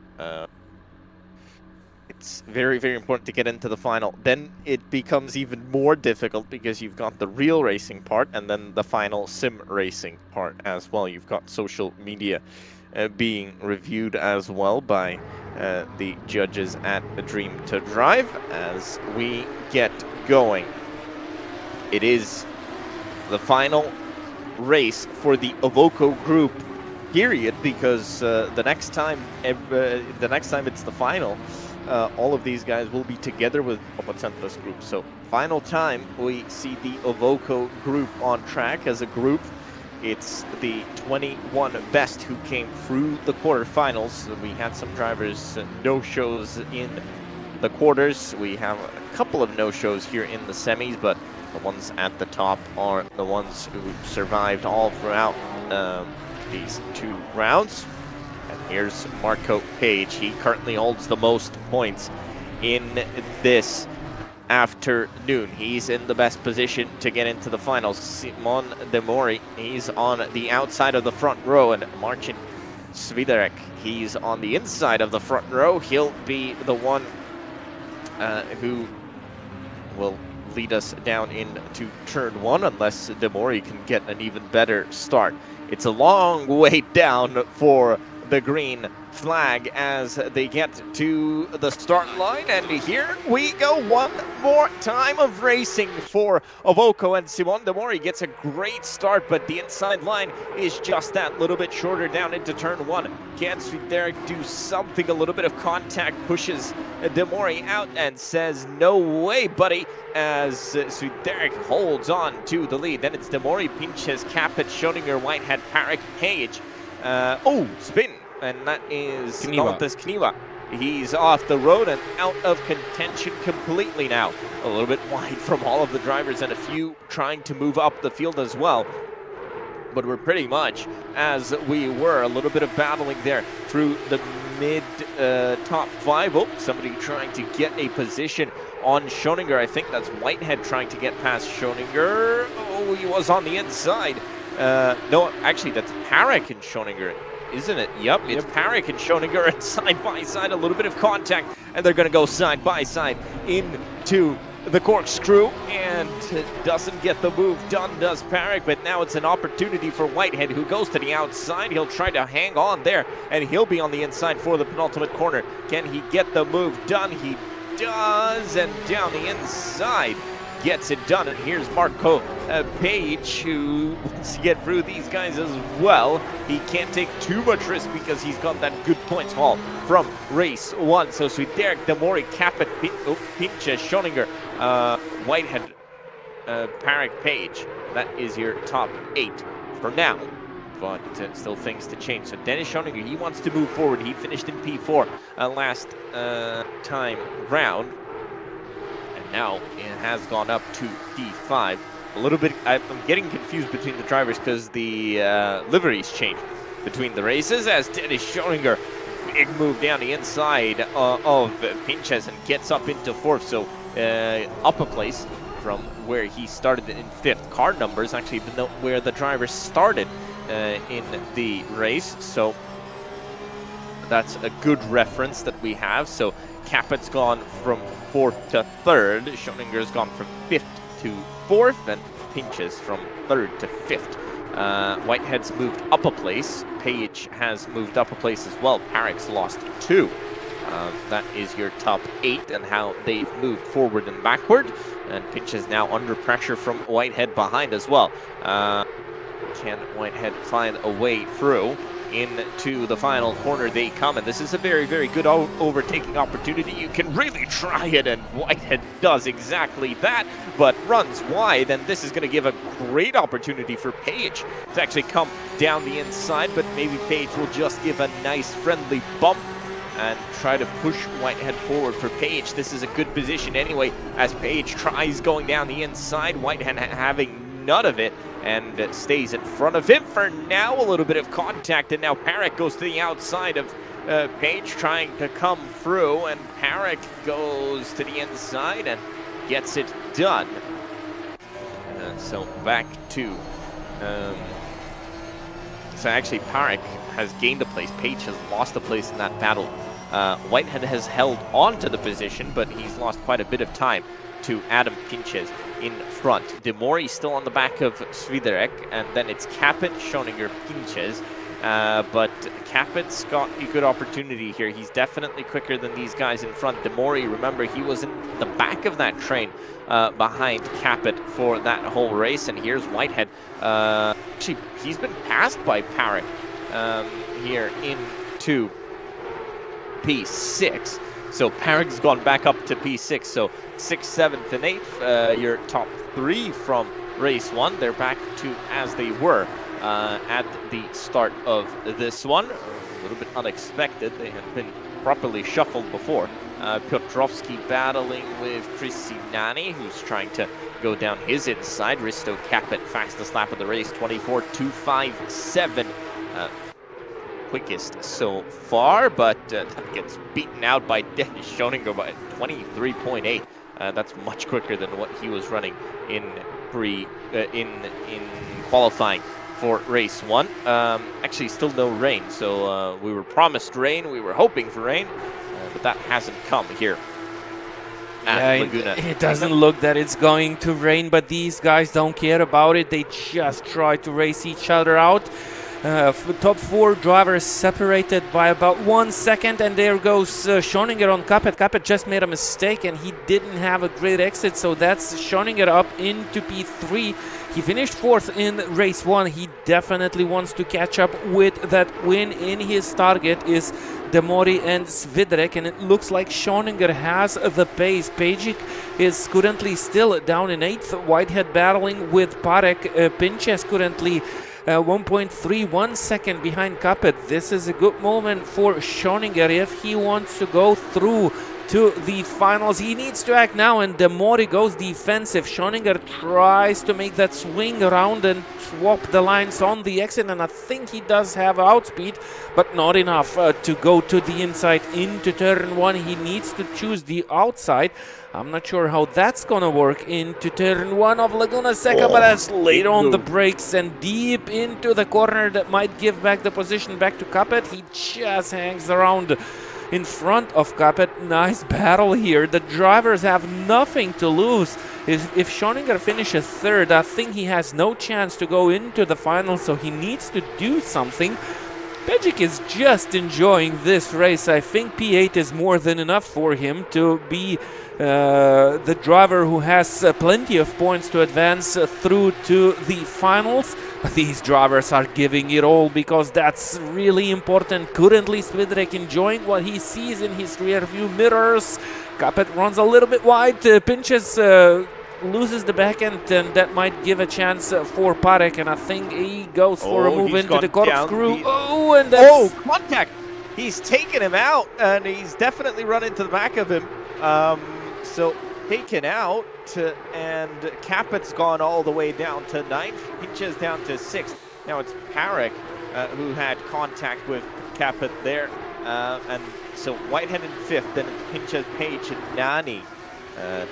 it's very, very important to get into the final. Then it becomes even more difficult because you've got the real racing part and then the final sim racing part as well. You've got social media being reviewed as well by the judges at A Dream to Drive as we get going. It is the final race for the OVOKO group, period, because the next time it's the final, all of these guys will be together with Competizione group. So final time we see the OVOKO group on track as a group. It's the 21 best who came through the quarterfinals. We had some drivers no-shows in the quarters. We have a couple of no-shows here in the semis, but The ones at the top are the ones who survived all throughout these 2 rounds. And here's Marco Page. He currently holds the most points in this afternoon. He's in the best position to get into the finals. Simon De Mori, he's on the outside of the front row, and Marcin Sviderek, he's on the inside of the front row. He'll be the one who will lead us down into turn 1 unless De Mori can get an even better start. It's a long way down for the green flag as they get to the start line, and here we go. One more time of racing for OVOKO, and Simon De Mori gets a great start, but the inside line is just that little bit shorter down into turn 1. Can Sviderek do something? A little bit of contact pushes De Mori out and says, no way, buddy, as Sviderek holds on to the lead. Then it's De Mori, Pinches, Capet, Schoninger, Whitehead, Parek, Page. Spin, and that is Valtes Kniva. He's off the road and out of contention completely now. A little bit wide from all of the drivers, and a few trying to move up the field as well. But we're pretty much as we were. A little bit of battling there through the mid top 5. Oh, somebody trying to get a position on Schoninger. I think that's Whitehead trying to get past Schoninger. Oh, he was on the inside. No, actually, that's Parek and Schoninger, isn't it? Yep, it's Parek and Schoninger, and side by side, a little bit of contact, and they're going to go side by side into the corkscrew, and doesn't get the move done, does Parek, but now it's an opportunity for Whitehead, who goes to the outside. He'll try to hang on there, and he'll be on the inside for the penultimate corner. Can he get the move done? He does, and down the inside gets it done. And here's Marco Page, who wants to get through these guys as well. He can't take too much risk because he's got that good points haul from race 1. So Sviderek, De Mori, Capet, Pinches, Schoninger, Whitehead, Parek, Page. That is your top 8 for now. But still things to change. So Dennis Schoninger, he wants to move forward. He finished in P4 last time round. Now it has gone up to P5. A little bit, I'm getting confused between the drivers because the liveries change between the races, as Dennis Schoninger, big move down the inside of Pinches and gets up into 4th. So up a place from where he started in 5th. Car numbers actually where the driver started in the race. So that's a good reference that we have. So Capet's gone from 4th to 3rd. Schoninger's gone from 5th to 4th, and Pinches from 3rd to 5th. Whitehead's moved up a place. Page has moved up a place as well. Parek's lost 2. That is your top 8 and how they've moved forward and backward. And Pinches now under pressure from Whitehead behind as well. Can Whitehead find a way through? Into the final corner they come, and this is a very, very good overtaking opportunity. You can really try it, and Whitehead does exactly that, but runs wide, and this is going to give a great opportunity for Page to actually come down the inside, but maybe Page will just give a nice friendly bump and try to push Whitehead forward. For Page, this is a good position anyway, as Page tries going down the inside. Whitehead having none of it, and stays in front of him for now. A little bit of contact, and now Parek goes to the outside of Page, trying to come through, and Parek goes to the inside and gets it done. So back to... so actually Parek has gained a place. Page has lost a place in that battle. Whitehead has held on to the position, but he's lost quite a bit of time to Adam Pinches in front. De Mori still on the back of Sviderek, and then it's Capet, Schoninger, Pinches. But Capet's got a good opportunity here. He's definitely quicker than these guys in front. De Mori, remember, he was in the back of that train behind Capet for that whole race. And here's Whitehead. Actually, he's been passed by Parek here into P6. So Parek's gone back up to P6. So 6th, 7th, and 8th, your top 3 from race 1. They're back to as they were at the start of this one. A little bit unexpected. They had been properly shuffled before. Piotrowski battling with Chris Sinani, who's trying to go down his inside. Risto Capet, fastest lap of the race, 24.257. Quickest so far, but that gets beaten out by Dennis Schoninger by 23.8. That's much quicker than what he was running in qualifying for race 1. Actually, still no rain, so we were promised rain. We were hoping for rain, but that hasn't come here at Laguna. It doesn't look that it's going to rain, but these guys don't care about it. They just try to race each other out. Top 4 drivers separated by about 1 second, and there goes Schoninger on Capet. Capet just made a mistake and he didn't have a great exit, so that's Schoninger up into P3. He finished 4th in race 1. He definitely wants to catch up with that win. In his target is Demori and Svidrek, and it looks like Schoninger has the pace. Pejic is currently still down in 8th. Whitehead battling with Parek. Pinches currently 1.31 second behind Capet. This is a good moment for Schoninger if he wants to go through to the finals. He needs to act now, and Demori goes defensive. Schoninger tries to make that swing around and swap the lines on the exit, and I think he does have outspeed, but not enough to go to the inside into turn 1. He needs to choose the outside. I'm not sure how that's gonna work into turn 1 of Laguna Seca, but that's late on the brakes and deep into the corner that might give back the position back to Capet. He just hangs around in front of Capet. Nice battle here. The drivers have nothing to lose. If Schoninger finishes 3rd, I think he has no chance to go into the final, so he needs to do something. Pejic is just enjoying this race. I think P8 is more than enough for him to be the driver who has plenty of points to advance through to the finals. But these drivers are giving it all because that's really important. Currently, Svidrek enjoying what he sees in his rear view mirrors. Capet runs a little bit wide. Pinches loses the back end, and that might give a chance for Parek, and I think he goes for a move into the corkscrew. And that's... contact! He's taken him out, and he's definitely run into the back of him. So taken out, and Capet's gone all the way down to 9th. Pinches down to 6th. Now it's Parek who had contact with Capet there, and so Whitehead in 5th, then Pinches, Page, and Nani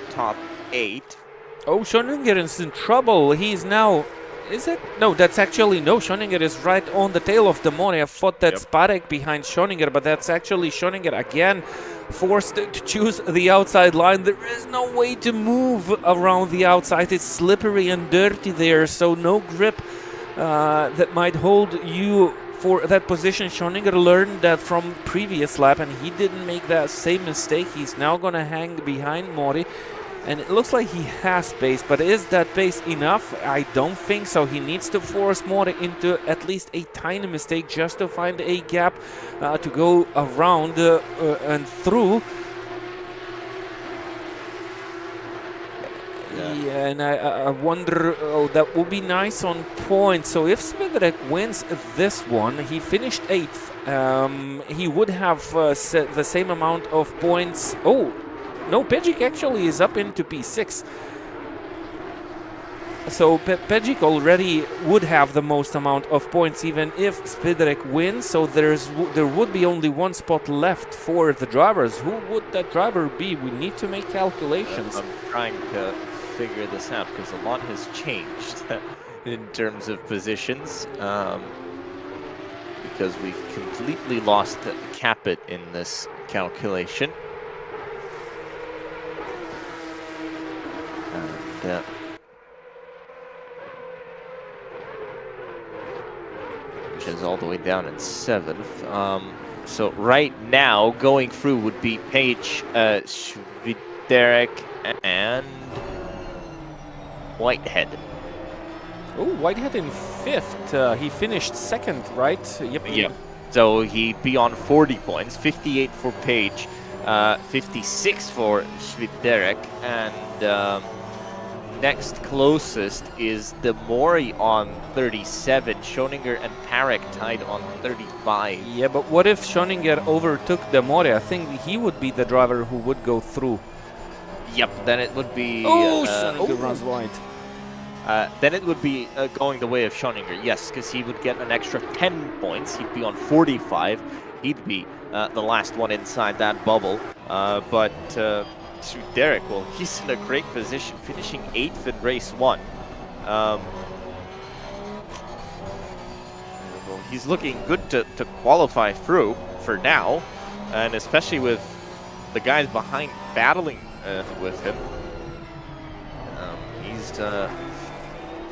top 8. Oh, Schoninger is in trouble. He's now... Is it? No, that's actually... No, Schoninger is right on the tail of Demori. I thought that's Parek behind Schoninger, but that's actually Schoninger again, forced to choose the outside line. There is no way to move around the outside. It's slippery and dirty there, so no grip that might hold you for that position. Schoninger learned that from previous lap, and he didn't make that same mistake. He's now going to hang behind Mori. And it looks like he has pace, but is that pace enough? I don't think so. He needs to force Mori into at least a tiny mistake just to find a gap to go around and through. Yeah, and I wonder, that would be nice on points. So if Svidrek wins this one, he finished 8th. He would have the same amount of points. Oh, no, Pejic actually is up into P6. So Pejic already would have the most amount of points even if Svidrek wins. So there would be only 1 spot left for the drivers. Who would that driver be? We need to make calculations. I'm trying to figure this out because a lot has changed in terms of positions. Because we've completely lost Capet in this calculation. Which is all the way down in 7th. So right now, going through would be Page, Svidrek, and Whitehead. Oh, Whitehead in 5th. He finished 2nd, right? Yep. So he'd be on 40 points, 58 for Page, 56 for Svidrek, and next closest is Demori on 37. Schoninger and Parek tied on 35. Yeah, but what if Schoninger overtook Demori? I think he would be the driver who would go through. Yep, then it would be... Schoninger runs wide. Then it would be going the way of Schoninger, yes, because he would get an extra 10 points. He'd be on 45. He'd be the last one inside that bubble. But Derek, well, he's in a great position, finishing 8th in race 1. Well, he's looking good to qualify through for now, and especially with the guys behind battling with him. He's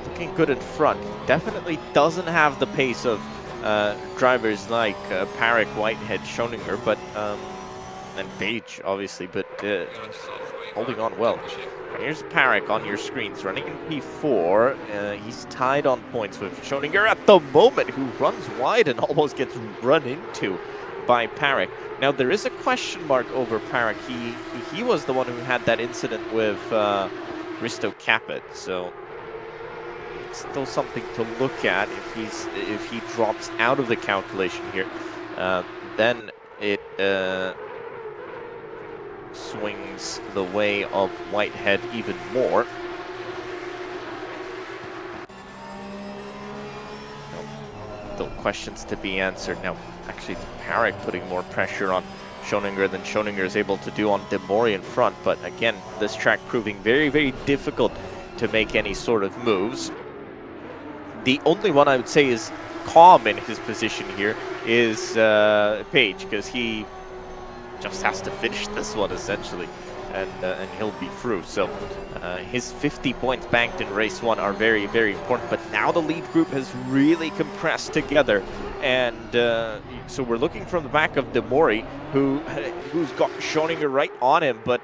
looking good in front. Definitely doesn't have the pace of drivers like Parek, Whitehead, Schoninger, but and Page, obviously, but holding on well. Here's Parek on your screens, running in P4. He's tied on points with Schoninger at the moment, who runs wide and almost gets run into by Parek. Now, there is a question mark over Parek. He was the one who had that incident with Risto Caput, so still something to look at. If he drops out of the calculation here, then it swings the way of Whitehead even more. Still questions to be answered. Now, actually, Parek putting more pressure on Schoninger than Schoninger is able to do on Demori in front. But again, this track proving very, very difficult to make any sort of moves. The only one I would say is calm in his position here is Page, because he just has to finish this one essentially, and he'll be through. So his 50 points banked in race 1 are very, very important. But now the lead group has really compressed together, and so we're looking from the back of Demori, who's got Schoninger right on him, but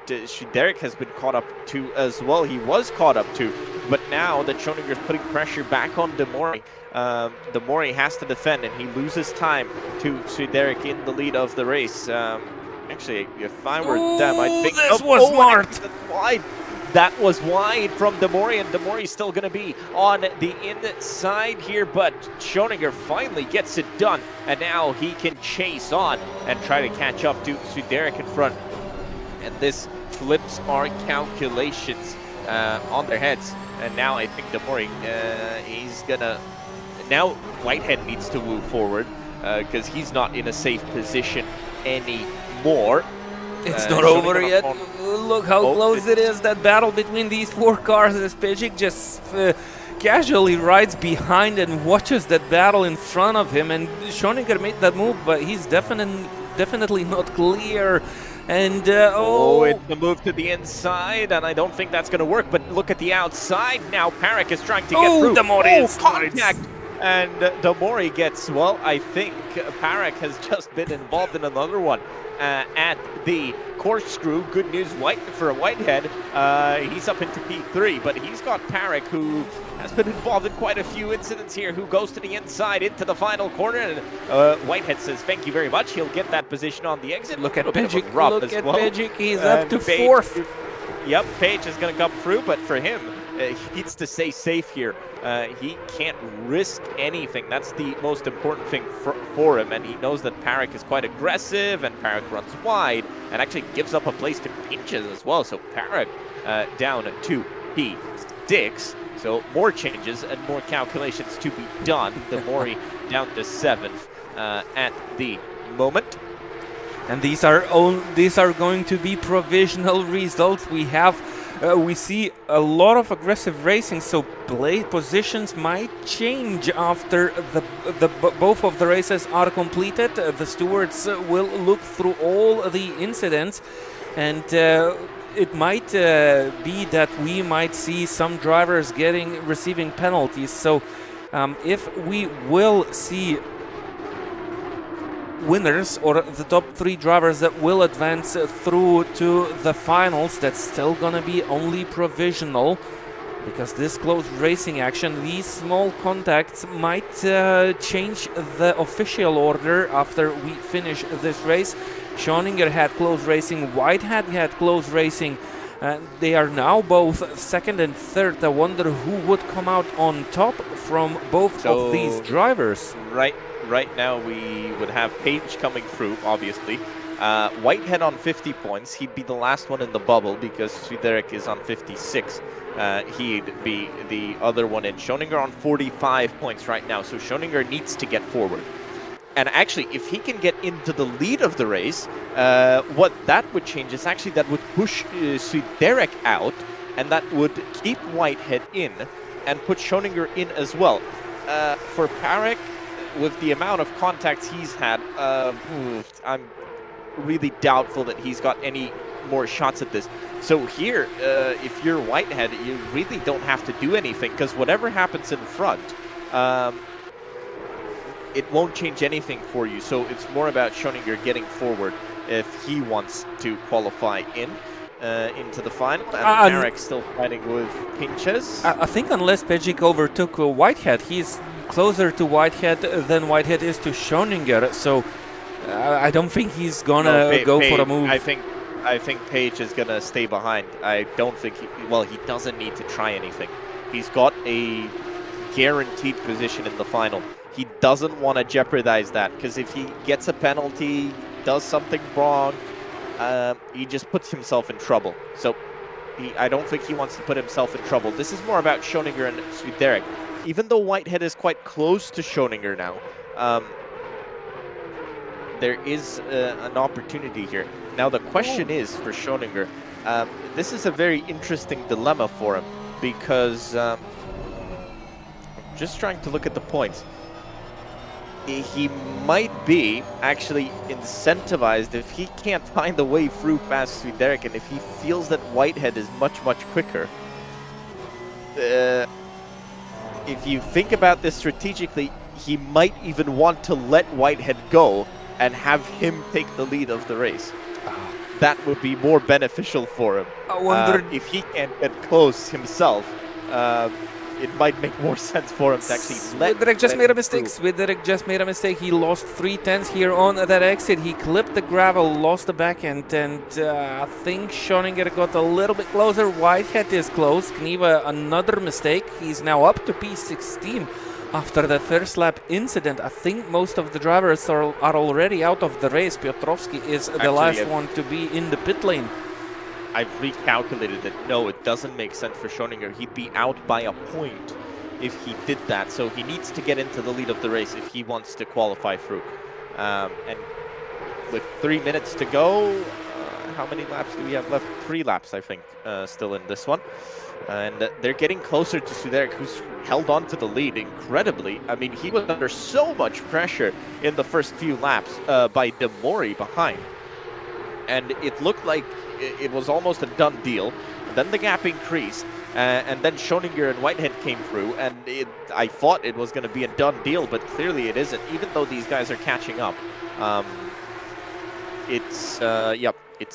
Derek has been caught up to as well. He was caught up to, but now that Schoninger is putting pressure back on Demori, Demori has to defend, and he loses time to Derek in the lead of the race. Actually, if I were them, I'd think... This was smart! Wide. That was wide from Demori, and Demori's still going to be on the inside here, but Schoninger finally gets it done, and now he can chase on and try to catch up to Derek in front. And this flips our calculations on their heads, and now I think Demori, he's going to... Now Whitehead needs to move forward, because he's not in a safe position anymore. It's not over yet. Look how close it is, that battle between these 4 cars, as Pejic just casually rides behind and watches that battle in front of him, and Schoninger made that move, but he's definitely not clear. And it's the move to the inside, and I don't think that's going to work, but look at the outside now. Parek is trying to get through. Contact! And Demori gets, well, I think Parek has just been involved in another one at the corkscrew. Good news for Whitehead. He's up into P3, but he's got Parek, who has been involved in quite a few incidents here, who goes to the inside into the final corner. And Whitehead says, thank you very much. He'll get that position on the exit. Look at Pejic. Look at Pejic. He's up to Page, 4th. Yep, Page is going to come through, but for him, he needs to stay safe here. He can't risk anything. That's the most important thing for him, and he knows that Parek is quite aggressive, and Parek runs wide and actually gives up a place to pinches as well. So Parek down to P6. So more changes and more calculations to be done. Demori down to 7th at the moment. And these are going to be provisional results. We see a lot of aggressive racing, so positions might change after both of the races are completed. The stewards will look through all the incidents, and it might be that we might see some drivers receiving penalties. So if we will see winners or the top 3 drivers that will advance through to the finals, that's still gonna be only provisional, because this close racing action, these small contacts might change the official order after we finish this race. Schoninger had close racing, Whitehead had close racing, They are now both second and third. I wonder who would come out on top from both of these drivers. Right now we would have Page coming through, obviously. Whitehead on 50 points. He'd be the last one in the bubble because Swiderek is on 56. He'd be the other one in. Schoninger on 45 points right now, so Schoninger needs to get forward. And actually, if he can get into the lead of the race, what that would change is actually that would push Swiderek out, and that would keep Whitehead in and put Schoninger in as well. For Parek, with the amount of contacts he's had, I'm really doubtful that he's got any more shots at this. So here, if you're Whitehead, you really don't have to do anything, because whatever happens in front, it won't change anything for you. So it's more about Schoninger getting forward if he wants to qualify into the final. And Parek still fighting with pinches. I think unless Pejic overtook Whitehead, he's closer to Whitehead than Whitehead is to Schoninger. So I don't think he's gonna go for a move. I think Page is gonna stay behind. I don't think he doesn't need to try anything. He's got a guaranteed position in the final. He doesn't want to jeopardize that, because if he gets a penalty, does something wrong, he just puts himself in trouble. So I don't think he wants to put himself in trouble. This is more about Schoninger and Swiderek. Even though Whitehead is quite close to Schoninger now, there is an opportunity here. Now the question is for Schoninger, this is a very interesting dilemma for him, because just trying to look at the points. He might be actually incentivized if he can't find a way through past Swiderek, and if he feels that Whitehead is much, much quicker. If you think about this strategically, he might even want to let Whitehead go and have him take the lead of the race. That would be more beneficial for him. I wonder if he can't get close himself. It might make more sense for him to actually let Swiderek just made a mistake. through. Swiderek just made a mistake. He lost 3/10 here on that exit. He clipped the gravel, lost the back end, and I think Schoninger got a little bit closer. Whitehead is close. Kniva, another mistake. He's now up to P16 after the first lap incident. I think most of the drivers are already out of the race. Piotrowski is the last one to be in the pit lane. I've recalculated that no, it doesn't make sense for Schoninger. He'd be out by a point if he did that. So he needs to get into the lead of the race if he wants to qualify through. And with 3 minutes to go, how many laps do we have left? 3 laps, I think, still in this one. And they're getting closer to Swiderek, who's held on to the lead incredibly. I mean, he was under so much pressure in the first few laps by De Mori behind. And it looked like it was almost a done deal. Then the gap increased, and then Schoninger and Whitehead came through, and I thought it was going to be a done deal, but clearly it isn't, even though these guys are catching up. It's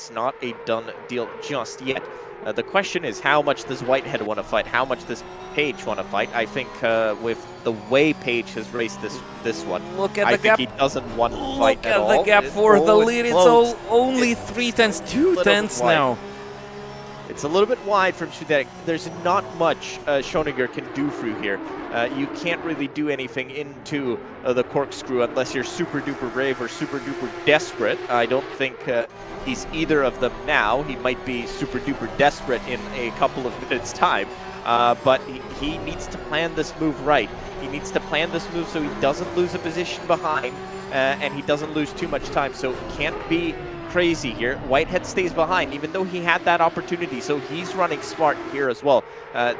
not a done deal just yet. The question is, how much does Whitehead want to fight? How much does Page want to fight? I think with the way Page has raced this one, Look at I the think gap. he doesn't want to fight at all. Look at the gap for the lead. Close. It's only 3/10, 2/10 now. It's a little bit wide from Swiderek. There's not much Schoninger can do through here. You can't really do anything into the corkscrew unless you're super duper brave or super duper desperate. I don't think he's either of them now. He might be super duper desperate in a couple of minutes' time. But he needs to plan this move right. He needs to plan this move so he doesn't lose a position behind and he doesn't lose too much time. So it can't be crazy here. Whitehead stays behind, even though he had that opportunity. So he's running smart here as well.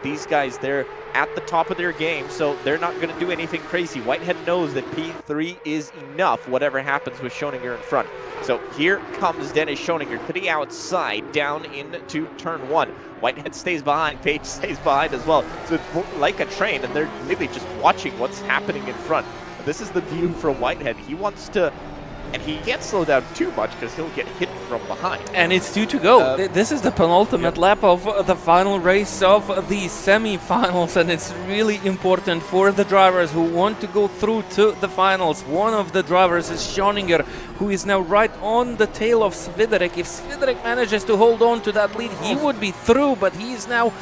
These guys, they're at the top of their game, so they're not going to do anything crazy. Whitehead knows that P3 is enough, whatever happens with Schoninger in front. So here comes Dennis Schoninger to the outside, down into turn 1. Whitehead stays behind, Page stays behind as well. So it's like a train, and they're really just watching what's happening in front. This is the view from Whitehead. He wants to and he can't slow down too much because he'll get hit from behind. And it's 2 to go. This is the penultimate lap of the final race of the semi-finals, and it's really important for the drivers who want to go through to the finals. One of the drivers is Schoninger, who is now right on the tail of Swiderek. If Swiderek manages to hold on to that lead, he would be through, but he is now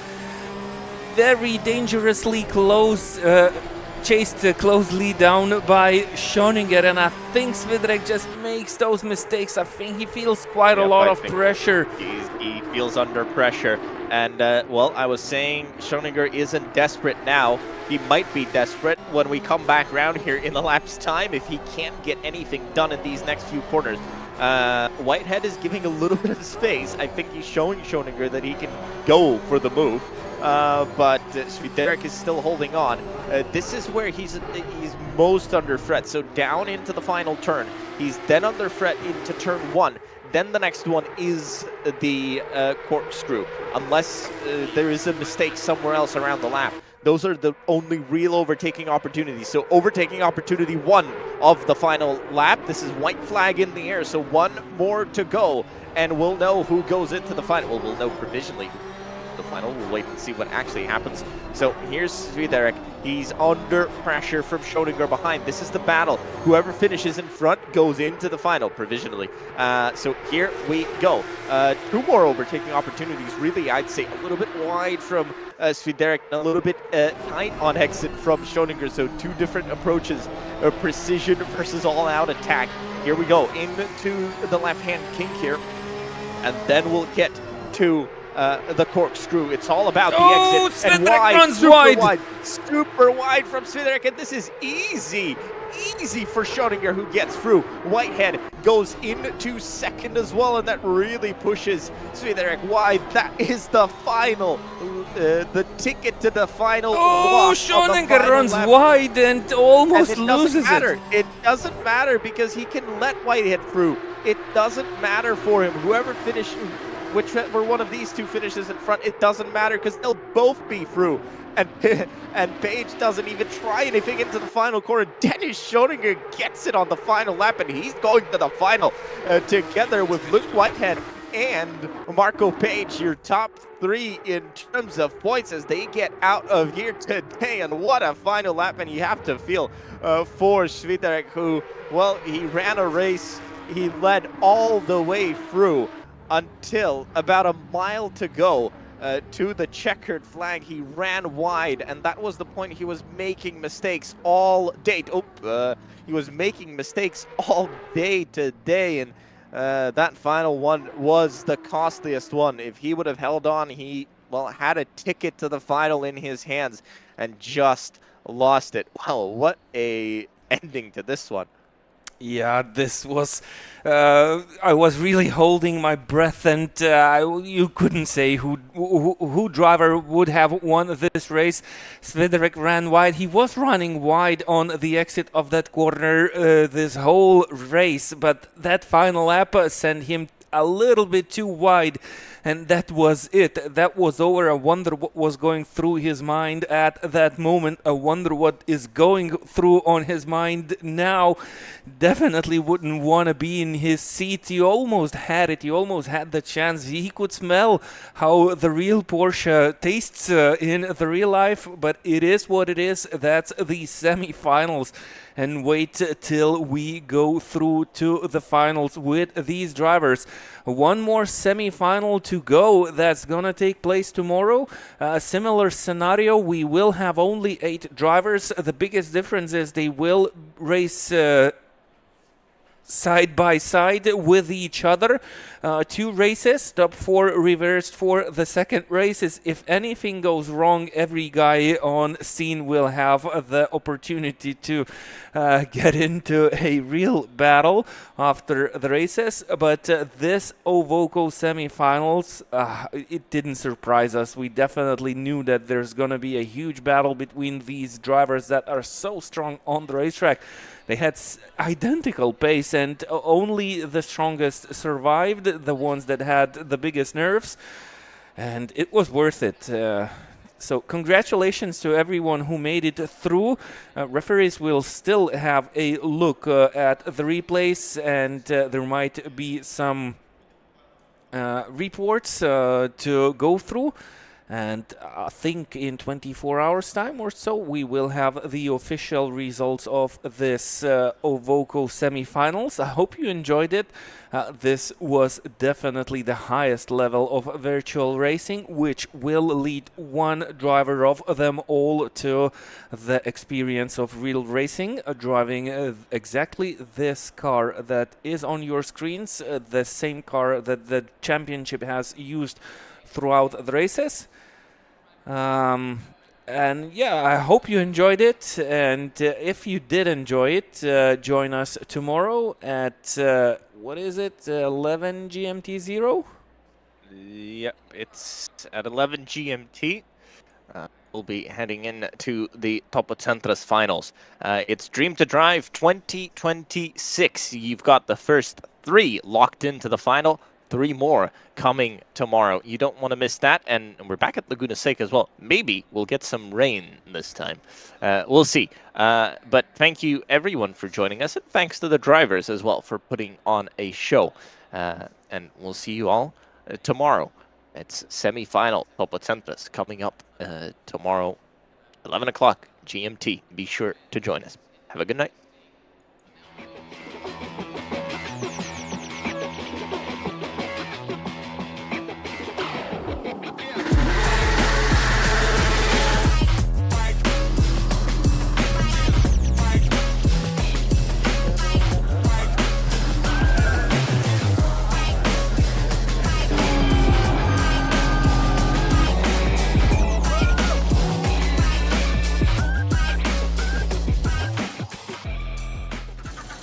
very dangerously close, chased closely down by Schoninger, and I think Swiderek just makes those mistakes. I think he feels quite a lot of pressure. He feels under pressure, and well, I was saying Schoninger isn't desperate now. He might be desperate when we come back around here in the lap's time if he can't get anything done in these next few corners. Whitehead is giving a little bit of space. I think he's showing Schoninger that he can go for the move. But Swiderek is still holding on. This is where he's most under threat. So down into the final turn. He's then under threat into turn 1. Then the next one is the corkscrew. Unless there is a mistake somewhere else around the lap. Those are the only real overtaking opportunities. So overtaking opportunity 1 of the final lap. This is white flag in the air. So 1 more to go. And we'll know who goes into the final. Well, we'll know provisionally the final. We'll wait and see what actually happens. So here's Swiderek. He's under pressure from Schoninger behind. This is the battle. Whoever finishes in front goes into the final provisionally. So here we go. 2 more overtaking opportunities. Really, I'd say a little bit wide from Swiderek, a little bit tight on exit from Schoninger. So 2 different approaches, precision versus all-out attack. Here we go into the left-hand kink here, and then we'll get to the corkscrew. It's all about the exit. And wide, runs wide. Super wide from Swiderek, and this is easy for Schoninger, who gets through. Whitehead goes into second as well, and that really pushes Swiderek wide. That is the final, the ticket to the final. Schoninger runs wide and almost loses it. It doesn't matter because he can let Whitehead through. It doesn't matter for him. Whoever finishes, whichever one of these 2 finishes in front, it doesn't matter because they'll both be through. And Page doesn't even try anything into the final corner. Dennis Schoninger gets it on the final lap, and he's going to the final together with Luke Whitehead and Marco Page, your top 3 in terms of points as they get out of here today. And what a final lap, and you have to feel for Swiderek, who, well, he ran a race. He led all the way through until about a mile to go to the checkered flag. He ran wide, and that was the point. He was making mistakes all day. He was making mistakes all day today, and that final one was the costliest one. If he would have held on, he, well, had a ticket to the final in his hands and just lost it. Wow, what a ending to this one. Yeah, this was, I was really holding my breath, and you couldn't say who driver would have won this race. Swiderek ran wide. He was running wide on the exit of that corner this whole race, but that final lap sent him a little bit too wide, and that was it. That was over. I wonder what was going through his mind at that moment. I wonder what is going through on his mind now. Definitely wouldn't want to be in his seat. He almost had it. He almost had the chance. He could smell how the real Porsche tastes in the real life, but it is what it is. That's the semi-finals. And wait till we go through to the finals with these drivers. One more semi-final to go. That's gonna take place tomorrow. A similar scenario. We will have only 8 drivers. The biggest difference is they will race side by side with each other. 2 races, top 4 reversed for the second races. If anything goes wrong, every guy on scene will have the opportunity to get into a real battle after the races. But this OVOKO semi-finals, it didn't surprise us. We definitely knew that there's going to be a huge battle between these drivers that are so strong on the racetrack. They had identical pace, and only the strongest survived, the ones that had the biggest nerves, and it was worth it. So congratulations to everyone who made it through. Referees will still have a look at the replays, and there might be some reports to go through. And I think in 24 hours time or so we will have the official results of this OVOKO semifinals. I hope you enjoyed it. This was definitely the highest level of virtual racing, which will lead one driver of them all to the experience of real racing, driving exactly this car that is on your screens, the same car that the championship has used throughout the races. And yeah, I hope you enjoyed it, and if you did enjoy it, join us tomorrow at what is it, 11 GMT 0? Yep, it's at 11 GMT. We'll be heading in to the Topo Centras finals. It's Dream to Drive 2026. You've got the first 3 locked into the final. 3 more coming tomorrow. You don't want to miss that. And we're back at Laguna Seca as well. Maybe we'll get some rain this time. We'll see. But thank you, everyone, for joining us. And thanks to the drivers as well for putting on a show. And we'll see you all tomorrow. It's semi-final Topo Centras coming up tomorrow, 11 o'clock GMT. Be sure to join us. Have a good night.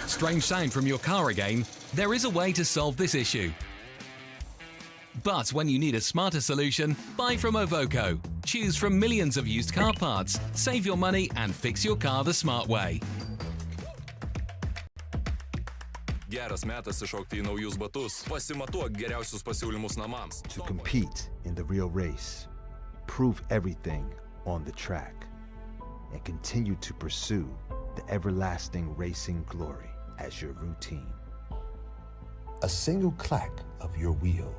Strange sound from your car again? There is a way to solve this issue. But when you need a smarter solution, buy from OVOKO. Choose from millions of used car parts, save your money and fix your car the smart way. Geras metas iššokti į naujus batus. Pasimatuok geriausius pasiūlymus namams. To compete in the real race, prove everything on the track, and continue to pursue the everlasting racing glory as your routine. A single clack of your wheel.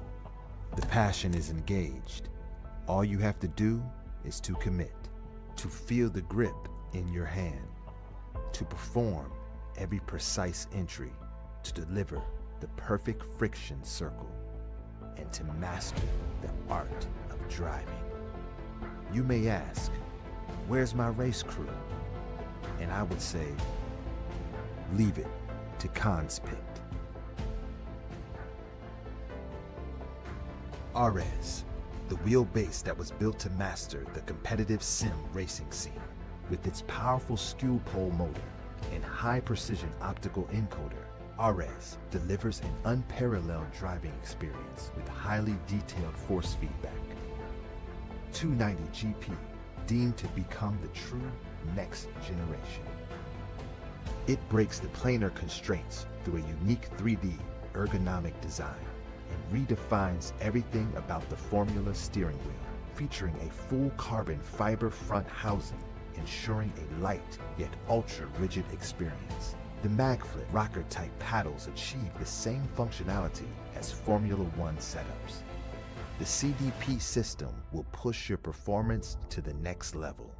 The passion is engaged. All you have to do is to commit, to feel the grip in your hand, to perform every precise entry, to deliver the perfect friction circle, and to master the art of driving. You may ask, where's my race crew? And I would say, leave it to Khan's pit. Ares, the wheelbase that was built to master the competitive sim racing scene. With its powerful skew pole motor and high-precision optical encoder, Ares delivers an unparalleled driving experience with highly detailed force feedback. 290 GP, deemed to become the true next generation. It breaks the planar constraints through a unique 3D ergonomic design and redefines everything about the Formula steering wheel, featuring a full carbon fiber front housing, ensuring a light yet ultra-rigid experience. The MagFlip rocker-type paddles achieve the same functionality as Formula One setups. The CDP system will push your performance to the next level.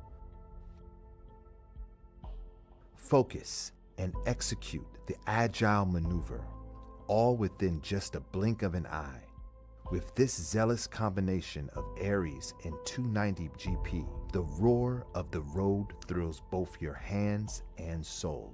Focus and execute the agile maneuver, all within just a blink of an eye. With this zealous combination of Ares and 290 GP, the roar of the road thrills both your hands and soul.